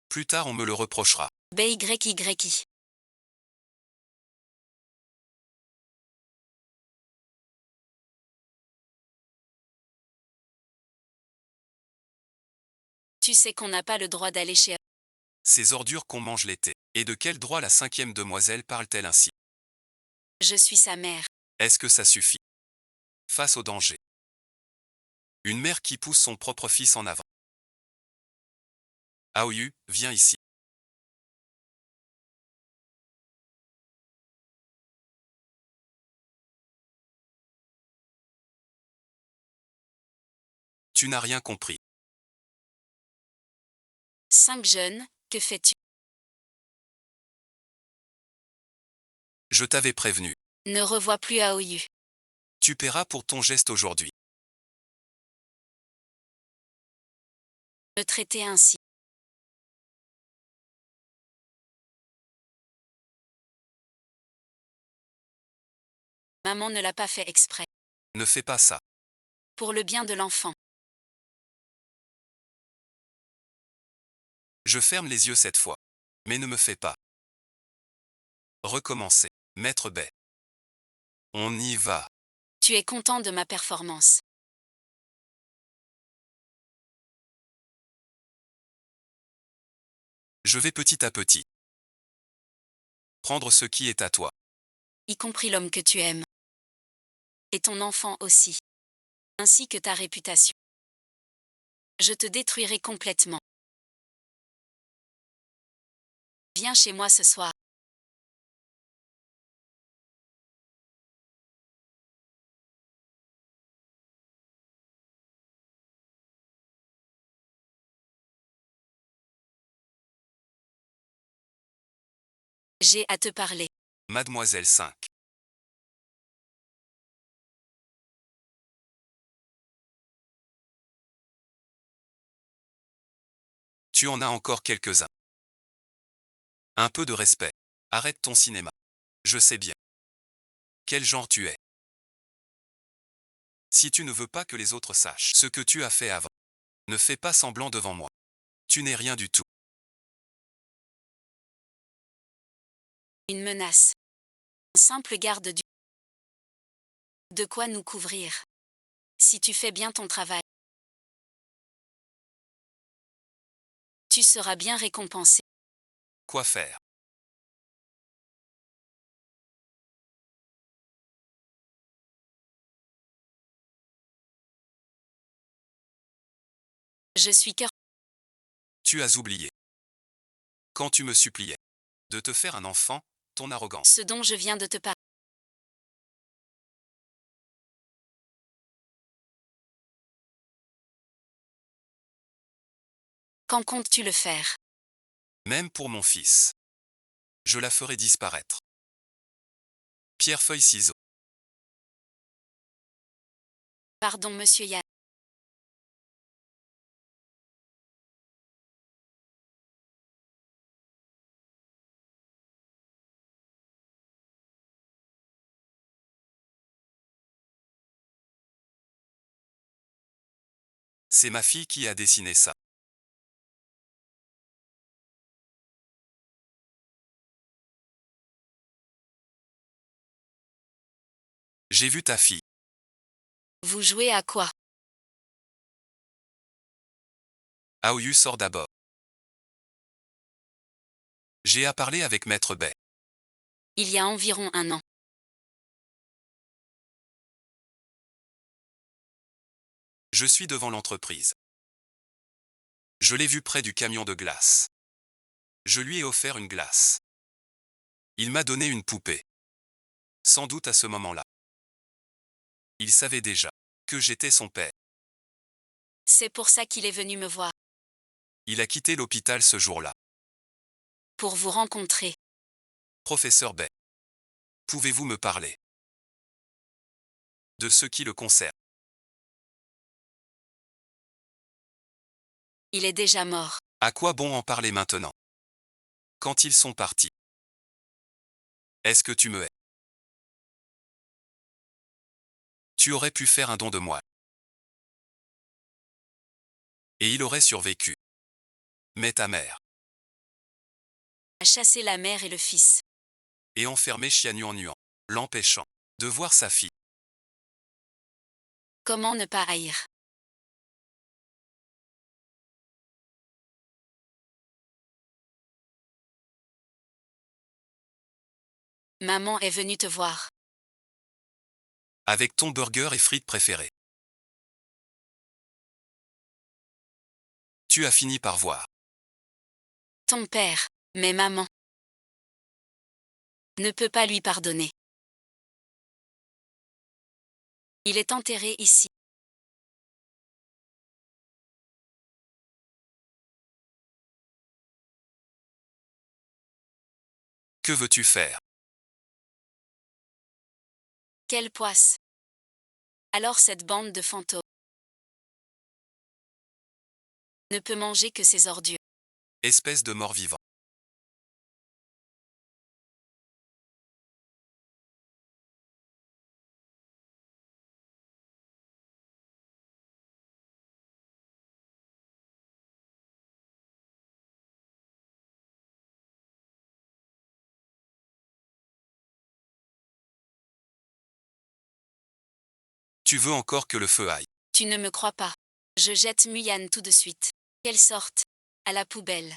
Speaker 2: Plus tard on me le reprochera.
Speaker 1: BYYI. Tu sais qu'on n'a pas le droit d'aller chez...
Speaker 2: Ces ordures qu'on mange l'été. Et de quel droit la 5e demoiselle parle-t-elle ainsi?
Speaker 1: Je suis sa mère.
Speaker 2: Est-ce que ça suffit? Face au danger. Une mère qui pousse son propre fils en avant. Aoyu, viens ici. Tu n'as rien compris.
Speaker 1: 5 jeunes, que fais-tu?
Speaker 2: Je t'avais prévenu.
Speaker 1: Ne revois plus Aoyu.
Speaker 2: Tu paieras pour ton geste aujourd'hui.
Speaker 1: Me traiter ainsi. Maman ne l'a pas fait exprès.
Speaker 2: Ne fais pas ça.
Speaker 1: Pour le bien de l'enfant.
Speaker 2: Je ferme les yeux cette fois. Mais ne me fais pas. Recommencer. Maître Bai. On y va.
Speaker 1: Tu es content de ma performance.
Speaker 2: Je vais petit à petit. Prendre ce qui est à toi.
Speaker 1: Y compris l'homme que tu aimes. Et ton enfant aussi. Ainsi que ta réputation. Je te détruirai complètement. Viens chez moi ce soir. J'ai à te parler.
Speaker 2: Mademoiselle 5. Tu en as encore quelques-uns. Un peu de respect. Arrête ton cinéma. Je sais bien. Quel genre tu es. Si tu ne veux pas que les autres sachent ce que tu as fait avant, ne fais pas semblant devant moi. Tu n'es rien du tout.
Speaker 1: Une menace. Un simple garde du... De quoi nous couvrir. Si tu fais bien ton travail, tu seras bien récompensé.
Speaker 2: Quoi faire?
Speaker 1: Je suis cœur.
Speaker 2: Tu as oublié. Quand tu me suppliais de te faire un enfant, ton arrogance.
Speaker 1: Ce dont je viens de te parler. Quand comptes-tu le faire?
Speaker 2: Même pour mon fils. Je la ferai disparaître. Pierre feuille ciseaux.
Speaker 1: Pardon, monsieur Yann.
Speaker 2: C'est ma fille qui a dessiné ça. J'ai vu ta fille.
Speaker 1: Vous jouez à quoi?
Speaker 2: Aoyu sort d'abord. J'ai à parler avec Maître Bay.
Speaker 1: Il y a environ un an.
Speaker 2: Je suis devant l'entreprise. Je l'ai vu près du camion de glace. Je lui ai offert une glace. Il m'a donné une poupée. Sans doute à ce moment-là. Il savait déjà que j'étais son père.
Speaker 1: C'est pour ça qu'il est venu me voir.
Speaker 2: Il a quitté l'hôpital ce jour-là.
Speaker 1: Pour vous rencontrer.
Speaker 2: Professeur Bay. Pouvez-vous me parler de ce qui le concerne?
Speaker 1: Il est déjà mort.
Speaker 2: À quoi bon en parler maintenant? Quand ils sont partis. Est-ce que tu me hais? Tu aurais pu faire un don de moi. Et il aurait survécu. Mais ta mère.
Speaker 1: A chassé la mère et le fils.
Speaker 2: Et enfermé Xianyuan, l'empêchant de voir sa fille.
Speaker 1: Comment ne pas haïr? Maman est venue te voir.
Speaker 2: Avec ton burger et frites préférées. Tu as fini par voir.
Speaker 1: Ton père, mais maman ne peut pas lui pardonner. Il est enterré ici.
Speaker 2: Que veux-tu faire?
Speaker 1: Quelle poisse! Alors cette bande de fantômes ne peut manger que ces ordures.
Speaker 2: Espèce de mort-vivant. Tu veux encore que le feu aille.
Speaker 1: Tu ne me crois pas. Je jette Muyan tout de suite. Qu'elle sorte. À la poubelle.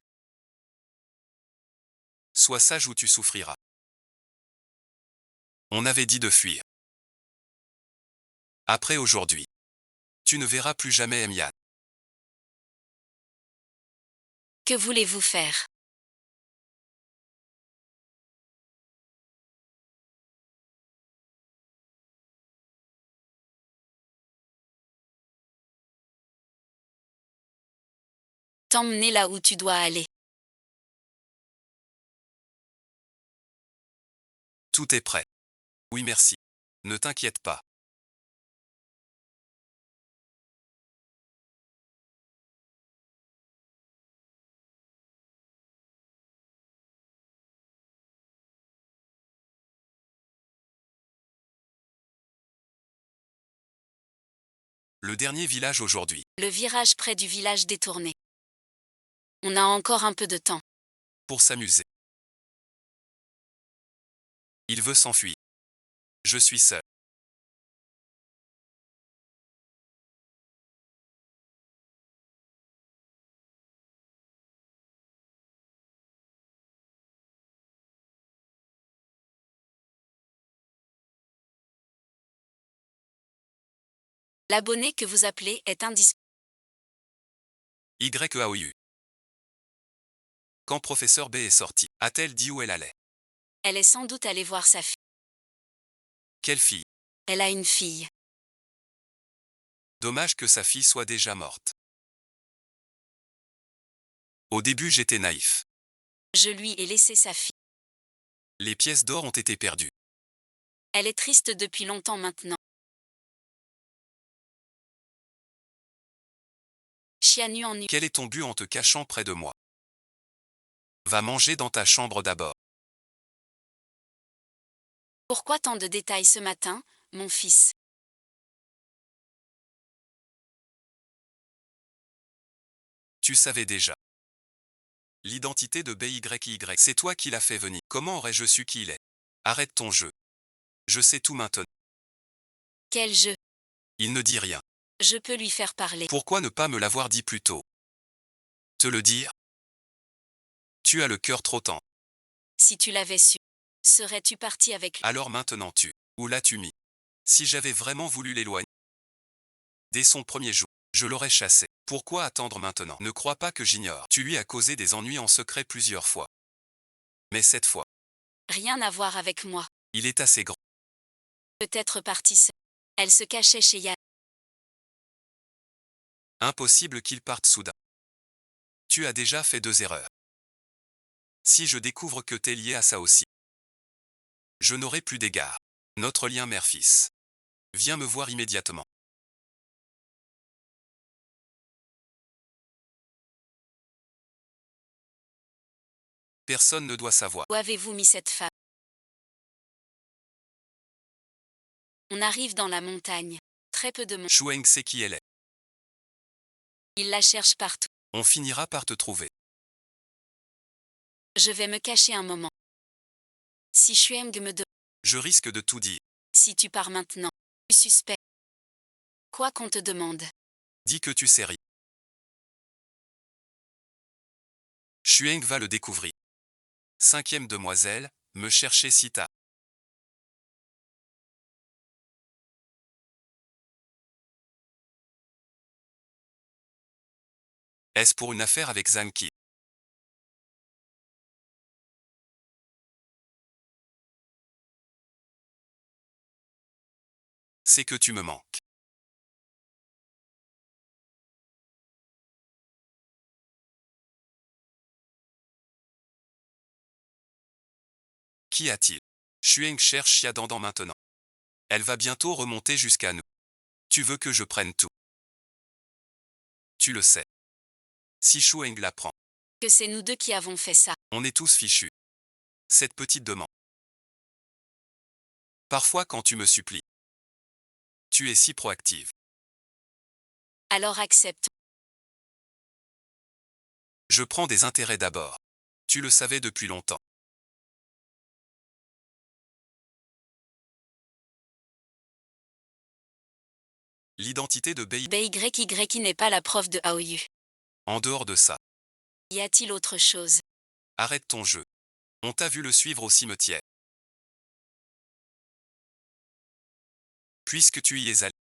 Speaker 2: Sois sage ou tu souffriras. On avait dit de fuir. Après aujourd'hui. Tu ne verras plus jamais Emian.
Speaker 1: Que voulez-vous faire? T'emmener là où tu dois aller.
Speaker 2: Tout est prêt. Oui merci. Ne t'inquiète pas. Le dernier village aujourd'hui.
Speaker 1: Le virage près du village détourné. On a encore un peu de temps.
Speaker 2: Pour s'amuser. Il veut s'enfuir. Je suis seul.
Speaker 1: L'abonné que vous appelez est indisponible.
Speaker 2: YAOU. Quand professeur B est sorti, a-t-elle dit où elle allait?
Speaker 1: Elle est sans doute allée voir sa fille.
Speaker 2: Quelle fille?
Speaker 1: Elle a une fille.
Speaker 2: Dommage que sa fille soit déjà morte. Au début j'étais naïf.
Speaker 1: Je lui ai laissé sa fille.
Speaker 2: Les pièces d'or ont été perdues.
Speaker 1: Elle est triste depuis longtemps maintenant. Xianu en
Speaker 2: Quel est ton but en te cachant près de moi? Va manger dans ta chambre d'abord.
Speaker 1: Pourquoi tant de détails ce matin, mon fils?
Speaker 2: Tu savais déjà. L'identité de BYY, c'est toi qui l'as fait venir. Comment aurais-je su qui il est? Arrête ton jeu. Je sais tout maintenant.
Speaker 1: Quel jeu?
Speaker 2: Il ne dit rien.
Speaker 1: Je peux lui faire parler.
Speaker 2: Pourquoi ne pas me l'avoir dit plus tôt? Te le dire? Tu as le cœur trop tendre.
Speaker 1: Si tu l'avais su, serais-tu parti avec lui?
Speaker 2: Alors maintenant où l'as-tu mis? Si j'avais vraiment voulu l'éloigner, dès son premier jour, je l'aurais chassé. Pourquoi attendre maintenant? Ne crois pas que j'ignore. Tu lui as causé des ennuis en secret plusieurs fois. Mais cette fois,
Speaker 1: Rien à voir avec moi.
Speaker 2: il est assez grand.
Speaker 1: Peut-être partie seule. Elle se cachait chez Yann.
Speaker 2: Impossible qu'il parte soudain. Tu as déjà fait 2 erreurs. Si je découvre que t'es lié à ça aussi, je n'aurai plus d'égard. Notre lien mère-fils. Viens me voir immédiatement. Personne ne doit savoir.
Speaker 1: Où avez-vous mis cette femme? On arrive dans la montagne. Très peu de monde.
Speaker 2: Shueng sait qui elle est.
Speaker 1: Il la cherche partout.
Speaker 2: On finira par te trouver.
Speaker 1: Je vais me cacher un moment. Si Shueng me demande,
Speaker 2: Je risque de tout dire.
Speaker 1: si tu pars maintenant, tu suspect. Quoi qu'on te demande.
Speaker 2: Dis que tu sais rien. Shueng va le découvrir. 5e demoiselle, me chercher si tard. Est-ce pour une affaire avec Zhang Qi? C'est que tu me manques. Qu'y a-t-il? Shueng cherche Xiadandan maintenant. Elle va bientôt remonter jusqu'à nous. Tu veux que je prenne tout? Tu le sais. Si Shueng l'apprend,
Speaker 1: Que c'est nous deux qui avons fait ça.
Speaker 2: on est tous fichus. Cette petite demande. Parfois quand tu me supplies, tu es si proactive.
Speaker 1: Alors accepte.
Speaker 2: Je prends des intérêts d'abord. Tu le savais depuis longtemps. L'identité de
Speaker 1: BYY qui n'est pas la prof de Aoyu.
Speaker 2: En dehors de ça,
Speaker 1: Y a-t-il autre chose?
Speaker 2: arrête ton jeu. On t'a vu le suivre au cimetière. Puisque tu y es allé,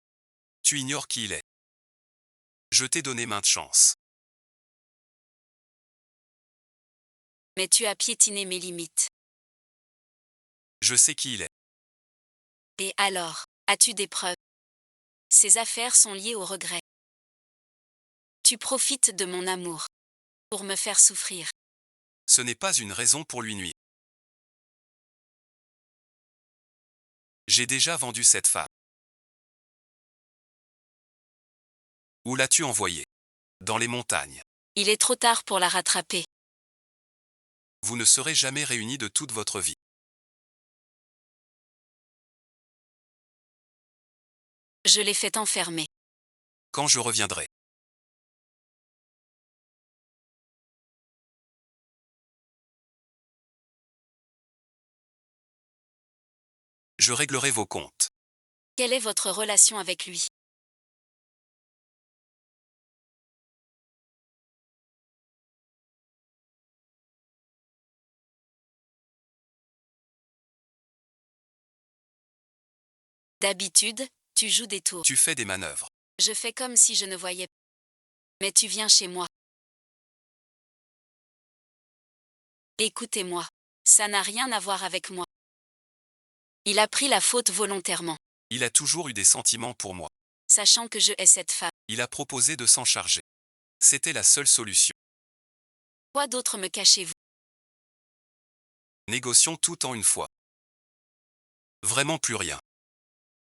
Speaker 2: tu ignores qui il est. Je t'ai donné maintes chances.
Speaker 1: Mais tu as piétiné mes limites.
Speaker 2: Je sais qui il est.
Speaker 1: Et alors, as-tu des preuves? Ces affaires sont liées au regret. Tu profites de mon amour pour me faire souffrir.
Speaker 2: Ce n'est pas une raison pour lui nuire. J'ai déjà vendu cette femme. Où l'as-tu envoyée? Dans les montagnes.
Speaker 1: Il est trop tard pour la rattraper.
Speaker 2: Vous ne serez jamais réunis de toute votre vie.
Speaker 1: Je l'ai fait enfermer.
Speaker 2: Quand je reviendrai. Je réglerai vos comptes.
Speaker 1: Quelle est votre relation avec lui? D'habitude, tu joues des tours.
Speaker 2: Tu fais des manœuvres.
Speaker 1: Je fais comme si je ne voyais pas. Mais tu viens chez moi. Écoutez-moi. Ça n'a rien à voir avec moi. Il a pris la faute volontairement,
Speaker 2: Il a toujours eu des sentiments pour moi.
Speaker 1: sachant que je hais cette femme.
Speaker 2: Il a proposé de s'en charger. C'était la seule solution.
Speaker 1: Quoi d'autre me cachez-vous?
Speaker 2: Négocions tout en une fois. Vraiment plus rien.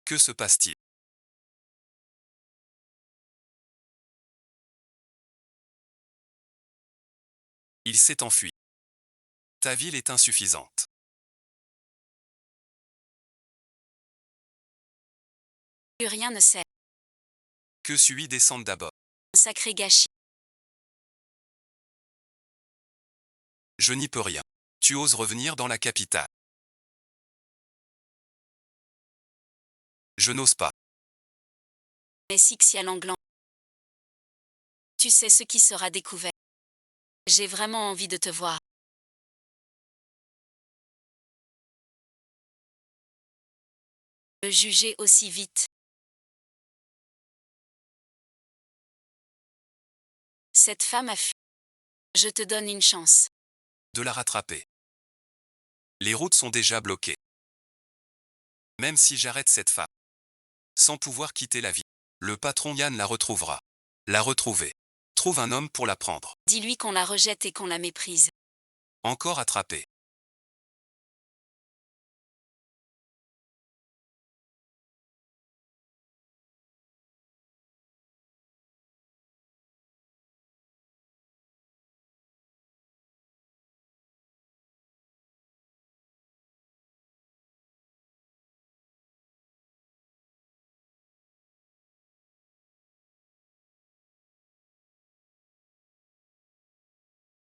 Speaker 2: Que se passe-t-il? Il s'est enfui. Ta ville est insuffisante.
Speaker 1: Plus rien ne sert.
Speaker 2: Que suis descendre d'abord.
Speaker 1: Un sacré gâchis.
Speaker 2: Je n'y peux rien. Tu oses revenir dans la capitale. Je n'ose pas.
Speaker 1: Mais Sixia Langland. Tu sais ce qui sera découvert. J'ai vraiment envie de te voir. Me juger aussi vite. Cette femme a fui. Je te donne une chance.
Speaker 2: De la rattraper. Les routes sont déjà bloquées. Même si j'arrête cette femme, sans pouvoir quitter la vie, le patron Yann la retrouvera. La retrouver. Trouve un homme pour la prendre.
Speaker 1: Dis-lui qu'on la rejette et qu'on la méprise.
Speaker 2: Encore attrapé.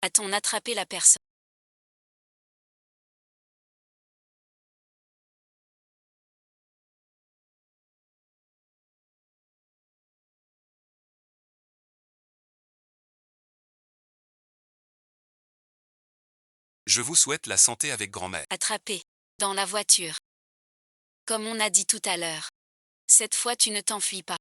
Speaker 1: A-t-on attrapé la personne?
Speaker 2: Je vous souhaite la santé avec grand-mère.
Speaker 1: Attrapé. Dans la voiture. Comme on a dit tout à l'heure. Cette fois tu ne t'enfuis pas.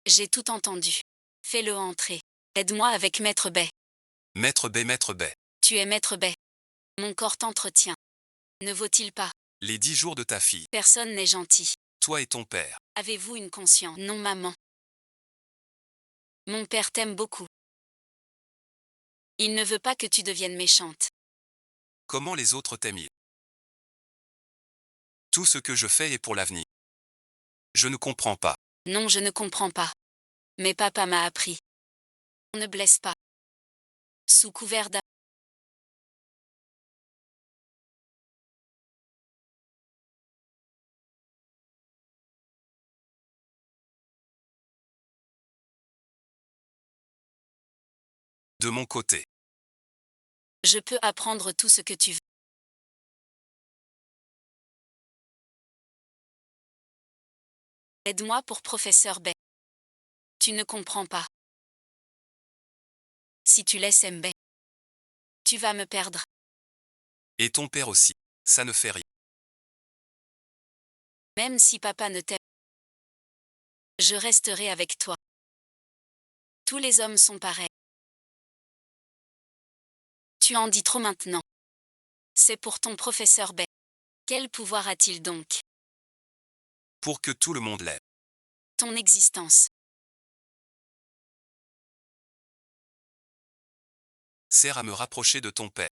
Speaker 1: J'ai tout entendu. Fais-le entrer. Aide-moi avec Maître Bay.
Speaker 2: Maître B, Maître B.
Speaker 1: Tu es Maître Bay. Mon corps t'entretient. Ne vaut-il pas?
Speaker 2: Les 10 jours de ta fille.
Speaker 1: Personne n'est gentil.
Speaker 2: Toi et ton père.
Speaker 1: Avez-vous une conscience? Non, maman. Mon père t'aime beaucoup. Il ne veut pas que tu deviennes méchante.
Speaker 2: Comment les autres t'aiment-ils? Tout ce que je fais est pour l'avenir. Je ne comprends pas.
Speaker 1: Non, je ne comprends pas. Mais papa m'a appris. On ne blesse pas. Sous couvert d'un...
Speaker 2: De mon côté.
Speaker 1: Je peux apprendre tout ce que tu veux. Aide-moi pour professeur Bay. Tu ne comprends pas. Si tu laisses Mbay, tu vas me perdre.
Speaker 2: Et ton père aussi. Ça ne fait rien.
Speaker 1: Même si papa ne t'aime, je resterai avec toi. Tous les hommes sont pareils. Tu en dis trop maintenant. C'est pour ton professeur Bay. Quel pouvoir a-t-il donc?
Speaker 2: Pour que tout le monde l'aime.
Speaker 1: Ton existence.
Speaker 2: Sert à me rapprocher de ton père.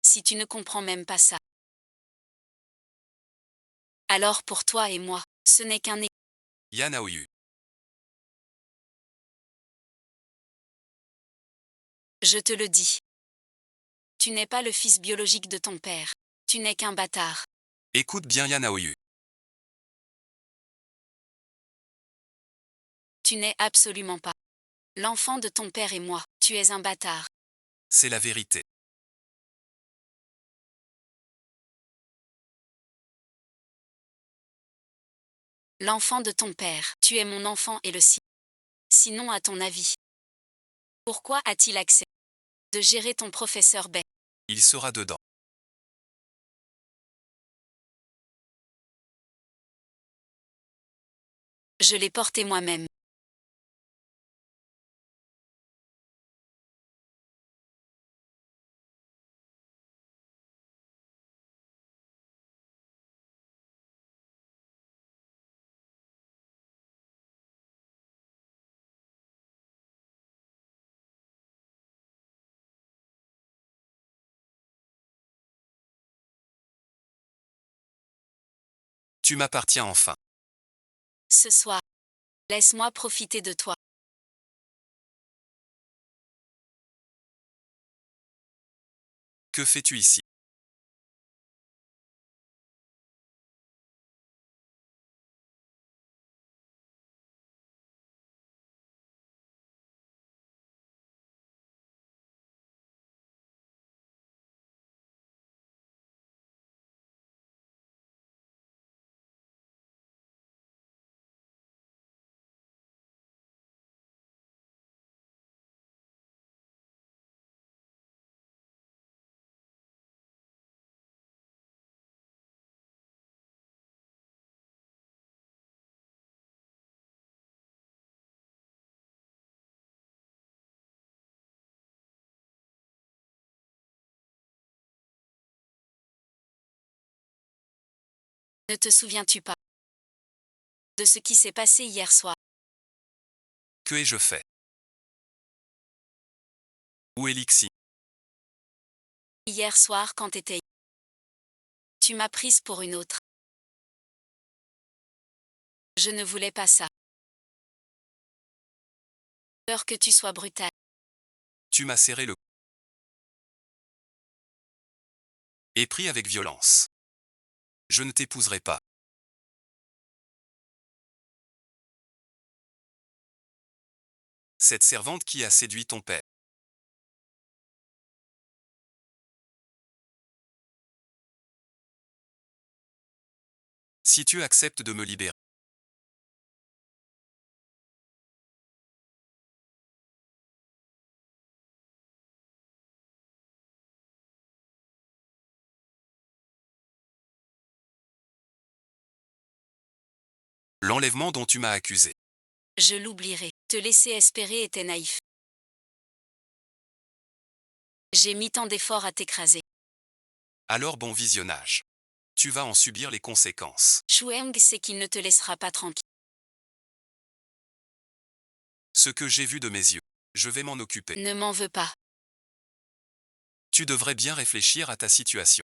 Speaker 1: Si tu ne comprends même pas ça. Alors pour toi et moi, ce n'est qu'un
Speaker 2: Yann Aoyu.
Speaker 1: Je te le dis. Tu n'es pas le fils biologique de ton père. Tu n'es qu'un bâtard.
Speaker 2: Écoute bien Yann Aoyu.
Speaker 1: Tu n'es absolument pas l'enfant de ton père et moi. Tu es un bâtard.
Speaker 2: C'est la vérité.
Speaker 1: L'enfant de ton père. Tu es mon enfant et le sien. Sinon, à ton avis, pourquoi a-t-il accès de gérer ton professeur Bay?
Speaker 2: Il sera dedans.
Speaker 1: Je l'ai porté moi-même.
Speaker 2: Tu m'appartiens enfin.
Speaker 1: Ce soir, laisse-moi profiter de toi.
Speaker 2: Que fais-tu ici?
Speaker 1: Ne te souviens-tu pas de ce qui s'est passé hier soir?
Speaker 2: Que ai-je fait? Où est Lixi?
Speaker 1: Hier soir quand t'étais... Tu m'as prise pour une autre. Je ne voulais pas ça. Peur que tu sois brutale.
Speaker 2: Tu m'as serré le cou et pris avec violence. Je ne t'épouserai pas. Cette servante qui a séduit ton père. Si tu acceptes de me libérer, l'enlèvement dont tu m'as accusé,
Speaker 1: Je l'oublierai. Te laisser espérer était naïf. J'ai mis tant d'efforts à t'écraser.
Speaker 2: alors bon visionnage. Tu vas en subir les conséquences.
Speaker 1: Shueng sait qu'il ne te laissera pas tranquille.
Speaker 2: Ce que j'ai vu de mes yeux, je vais m'en occuper.
Speaker 1: Ne m'en veux pas.
Speaker 2: Tu devrais bien réfléchir à ta situation.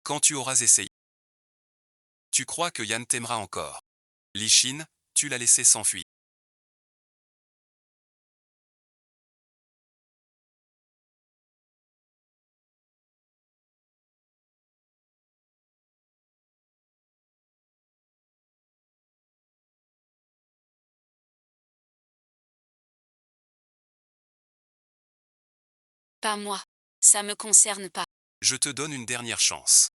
Speaker 2: Quand tu auras essayé, tu crois que Yan t'aimera encore. Li Shin, tu l'as laissé s'enfuir.
Speaker 1: Pas moi. Ça me concerne pas.
Speaker 2: Je te donne une dernière chance.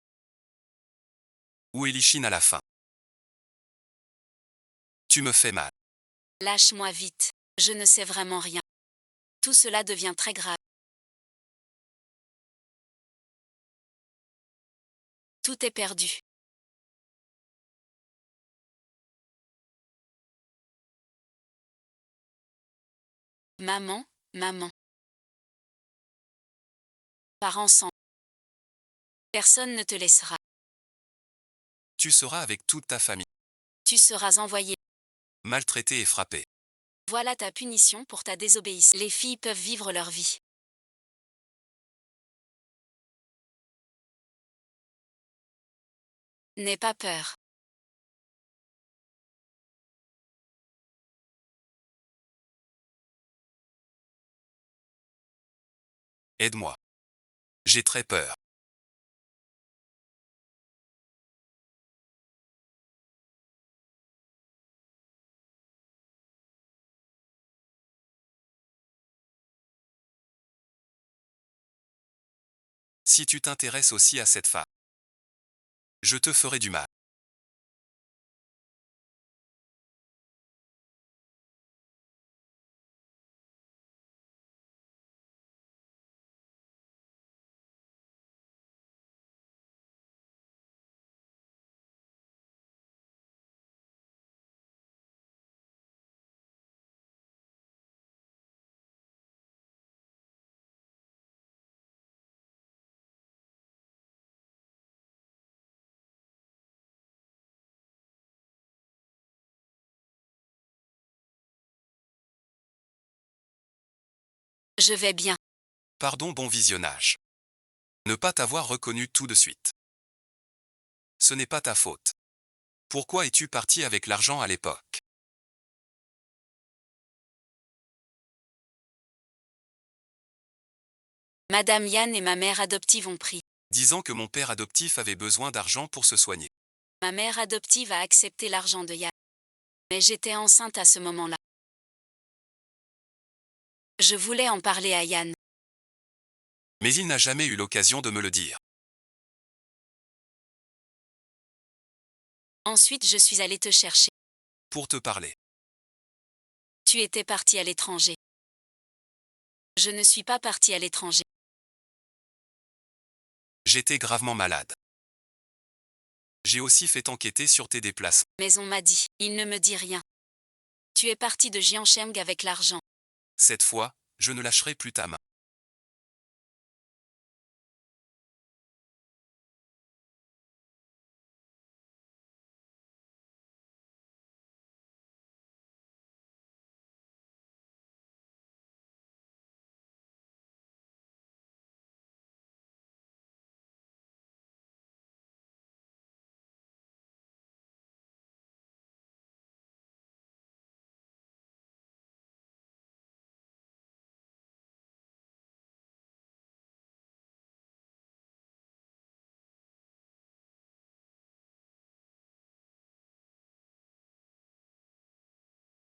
Speaker 2: Où est Li Shin à la fin? Tu me fais mal.
Speaker 1: Lâche-moi vite. Je ne sais vraiment rien. Tout cela devient très grave. Tout est perdu. Maman, maman. Pars ensemble. Personne ne te laissera.
Speaker 2: Tu seras avec toute ta famille,
Speaker 1: Tu seras envoyé.
Speaker 2: maltraité et frappé.
Speaker 1: Voilà ta punition pour ta désobéissance. Les filles peuvent vivre leur vie. N'aie pas peur.
Speaker 2: Aide-moi. J'ai très peur. Si tu t'intéresses aussi à cette femme, je te ferai du mal.
Speaker 1: Je vais bien.
Speaker 2: Pardon, bon visionnage. Ne pas t'avoir reconnu tout de suite. Ce n'est pas ta faute. Pourquoi es-tu parti avec l'argent à l'époque?
Speaker 1: Madame Yann et ma mère adoptive ont pris.
Speaker 2: Disant que mon père adoptif avait besoin d'argent pour se soigner.
Speaker 1: Ma mère adoptive a accepté l'argent de Yann. Mais j'étais enceinte à ce moment-là. Je voulais en parler à Yann.
Speaker 2: Mais il n'a jamais eu l'occasion de me le dire.
Speaker 1: Ensuite je suis allée te chercher.
Speaker 2: Pour te parler.
Speaker 1: Tu étais partie à l'étranger. Je ne suis pas partie à l'étranger.
Speaker 2: J'étais gravement malade. J'ai aussi fait enquêter sur tes déplacements.
Speaker 1: Mais on m'a dit, il ne me dit rien. Tu es partie de Jiancheng avec l'argent.
Speaker 2: Cette fois, je ne lâcherai plus ta main.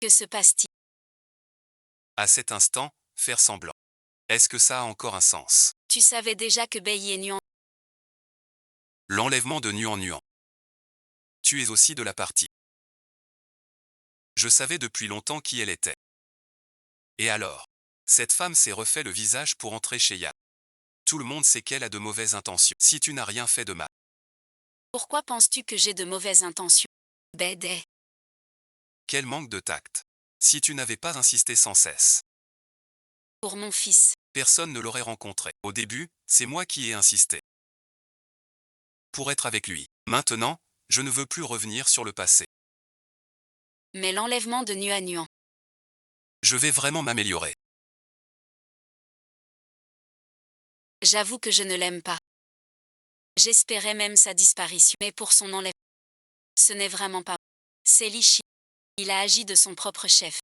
Speaker 1: Que se passe-t-il?
Speaker 2: À cet instant, faire semblant. Est-ce que ça a encore un sens?
Speaker 1: Tu savais déjà que Bei est Nuan.
Speaker 2: L'enlèvement de Nuan Nuan. Tu es aussi de la partie. Je savais depuis longtemps qui elle était. Et alors? Cette femme s'est refait le visage pour entrer chez Yann. Tout le monde sait qu'elle a de mauvaises intentions. Si tu n'as rien fait de mal.
Speaker 1: Pourquoi penses-tu que j'ai de mauvaises intentions? Bédé.
Speaker 2: Quel manque de tact. Si tu n'avais pas insisté sans cesse.
Speaker 1: Pour mon fils.
Speaker 2: Personne ne l'aurait rencontré. Au début, c'est moi qui ai insisté. Pour être avec lui. Maintenant, je ne veux plus revenir sur le passé.
Speaker 1: Mais l'enlèvement de Nuan.
Speaker 2: Je vais vraiment m'améliorer.
Speaker 1: J'avoue que je ne l'aime pas. J'espérais même sa disparition. Mais pour son enlèvement, ce n'est vraiment pas. C'est Lichi. Il a agi de son propre chef.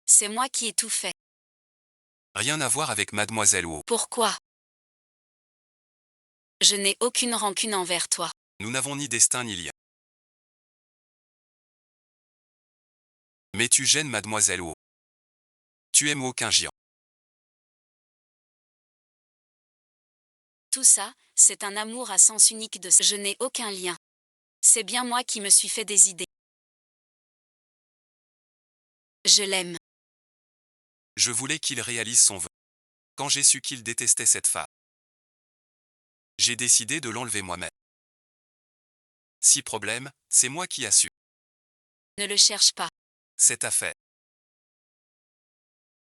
Speaker 1: C'est moi qui ai tout fait.
Speaker 2: Rien à voir avec Mademoiselle Wu.
Speaker 1: Pourquoi? Je n'ai aucune rancune envers toi.
Speaker 2: Nous n'avons ni destin ni lien. Mais tu gênes Mademoiselle Wu. Tu aimes aucun géant.
Speaker 1: Tout ça, c'est un amour à sens unique de je n'ai aucun lien. C'est bien moi qui me suis fait des idées. Je l'aime.
Speaker 2: Je voulais qu'il réalise son vœu. Quand j'ai su qu'il détestait cette femme, j'ai décidé de l'enlever moi-même. Si problème, c'est moi qui a su.
Speaker 1: Ne le cherche pas.
Speaker 2: Cette affaire.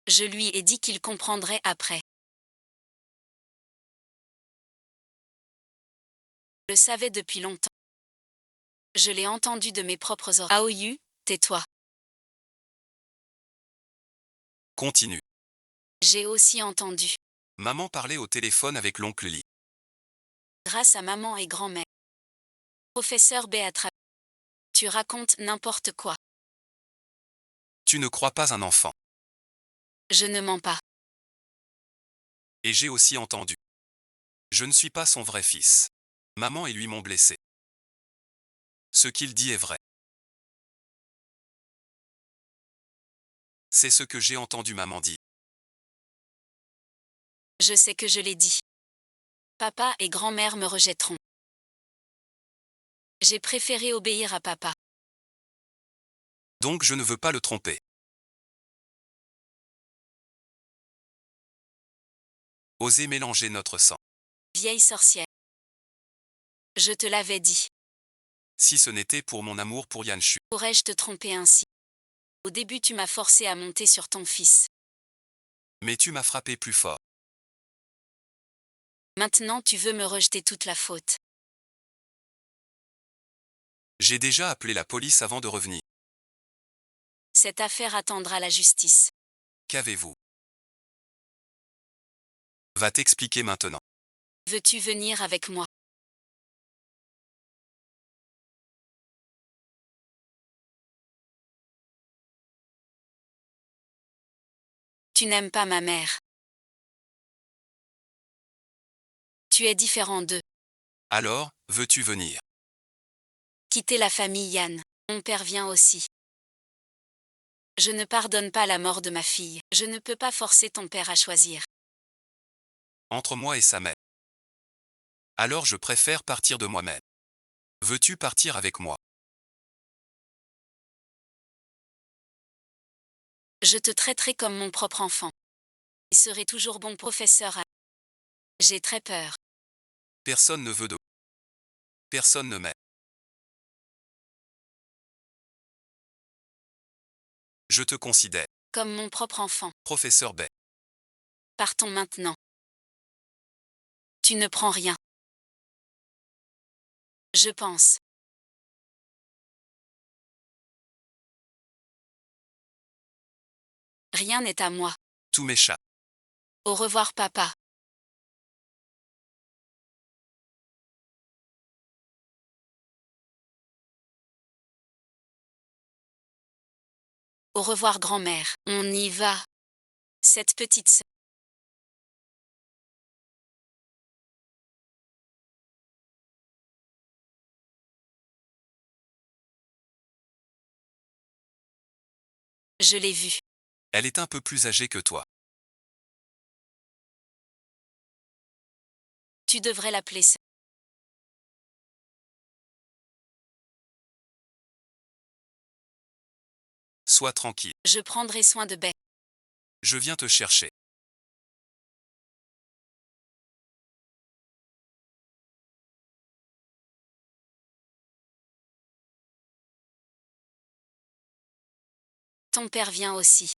Speaker 1: Je lui ai dit qu'il comprendrait après. Je le savais depuis longtemps. Je l'ai entendu de mes propres oreilles. Aoyu, tais-toi.
Speaker 2: Continue.
Speaker 1: J'ai aussi entendu.
Speaker 2: Maman parlait au téléphone avec l'oncle Lee.
Speaker 1: Grâce à maman et grand-mère. Professeur Béatra. Tu racontes n'importe quoi.
Speaker 2: Tu ne crois pas un enfant.
Speaker 1: Je ne mens pas.
Speaker 2: Et j'ai aussi entendu. Je ne suis pas son vrai fils. Maman et lui m'ont blessé. Ce qu'il dit est vrai. C'est ce que j'ai entendu maman dire.
Speaker 1: Je sais que je l'ai dit. Papa et grand-mère me rejetteront. J'ai préféré obéir à papa.
Speaker 2: Donc je ne veux pas le tromper. Oser mélanger notre sang.
Speaker 1: Vieille sorcière. Je te l'avais dit.
Speaker 2: Si ce n'était pour mon amour pour Yanshu.
Speaker 1: Pourrais-je te tromper ainsi? Au début tu m'as forcé à monter sur ton fils.
Speaker 2: Mais tu m'as frappé plus fort.
Speaker 1: Maintenant tu veux me rejeter toute la faute.
Speaker 2: J'ai déjà appelé la police avant de revenir.
Speaker 1: Cette affaire attendra la justice.
Speaker 2: Qu'avez-vous? Va t'expliquer maintenant.
Speaker 1: Veux-tu venir avec moi? Tu n'aimes pas ma mère. Tu es différent d'eux.
Speaker 2: Alors, veux-tu venir?
Speaker 1: Quitter la famille Yann. Mon père vient aussi. Je ne pardonne pas la mort de ma fille. Je ne peux pas forcer ton père à choisir.
Speaker 2: Entre moi et sa mère. Alors je préfère partir de moi-même. Veux-tu partir avec moi?
Speaker 1: Je te traiterai comme mon propre enfant. Il serait toujours bon professeur. J'ai très peur.
Speaker 2: Personne ne veut de. Personne ne m'aime. Je te considère.
Speaker 1: Comme mon propre enfant.
Speaker 2: Professeur Bay.
Speaker 1: Partons maintenant. Tu ne prends rien. Je pense. Rien n'est à moi.
Speaker 2: Tous mes chats.
Speaker 1: Au revoir papa. Au revoir grand-mère. On y va. Cette petite sœur. Je l'ai vue.
Speaker 2: Elle est un peu plus âgée que toi.
Speaker 1: Tu devrais l'appeler ça.
Speaker 2: Sois tranquille.
Speaker 1: Je prendrai soin de Beck.
Speaker 2: Je viens te chercher.
Speaker 1: Ton père vient aussi.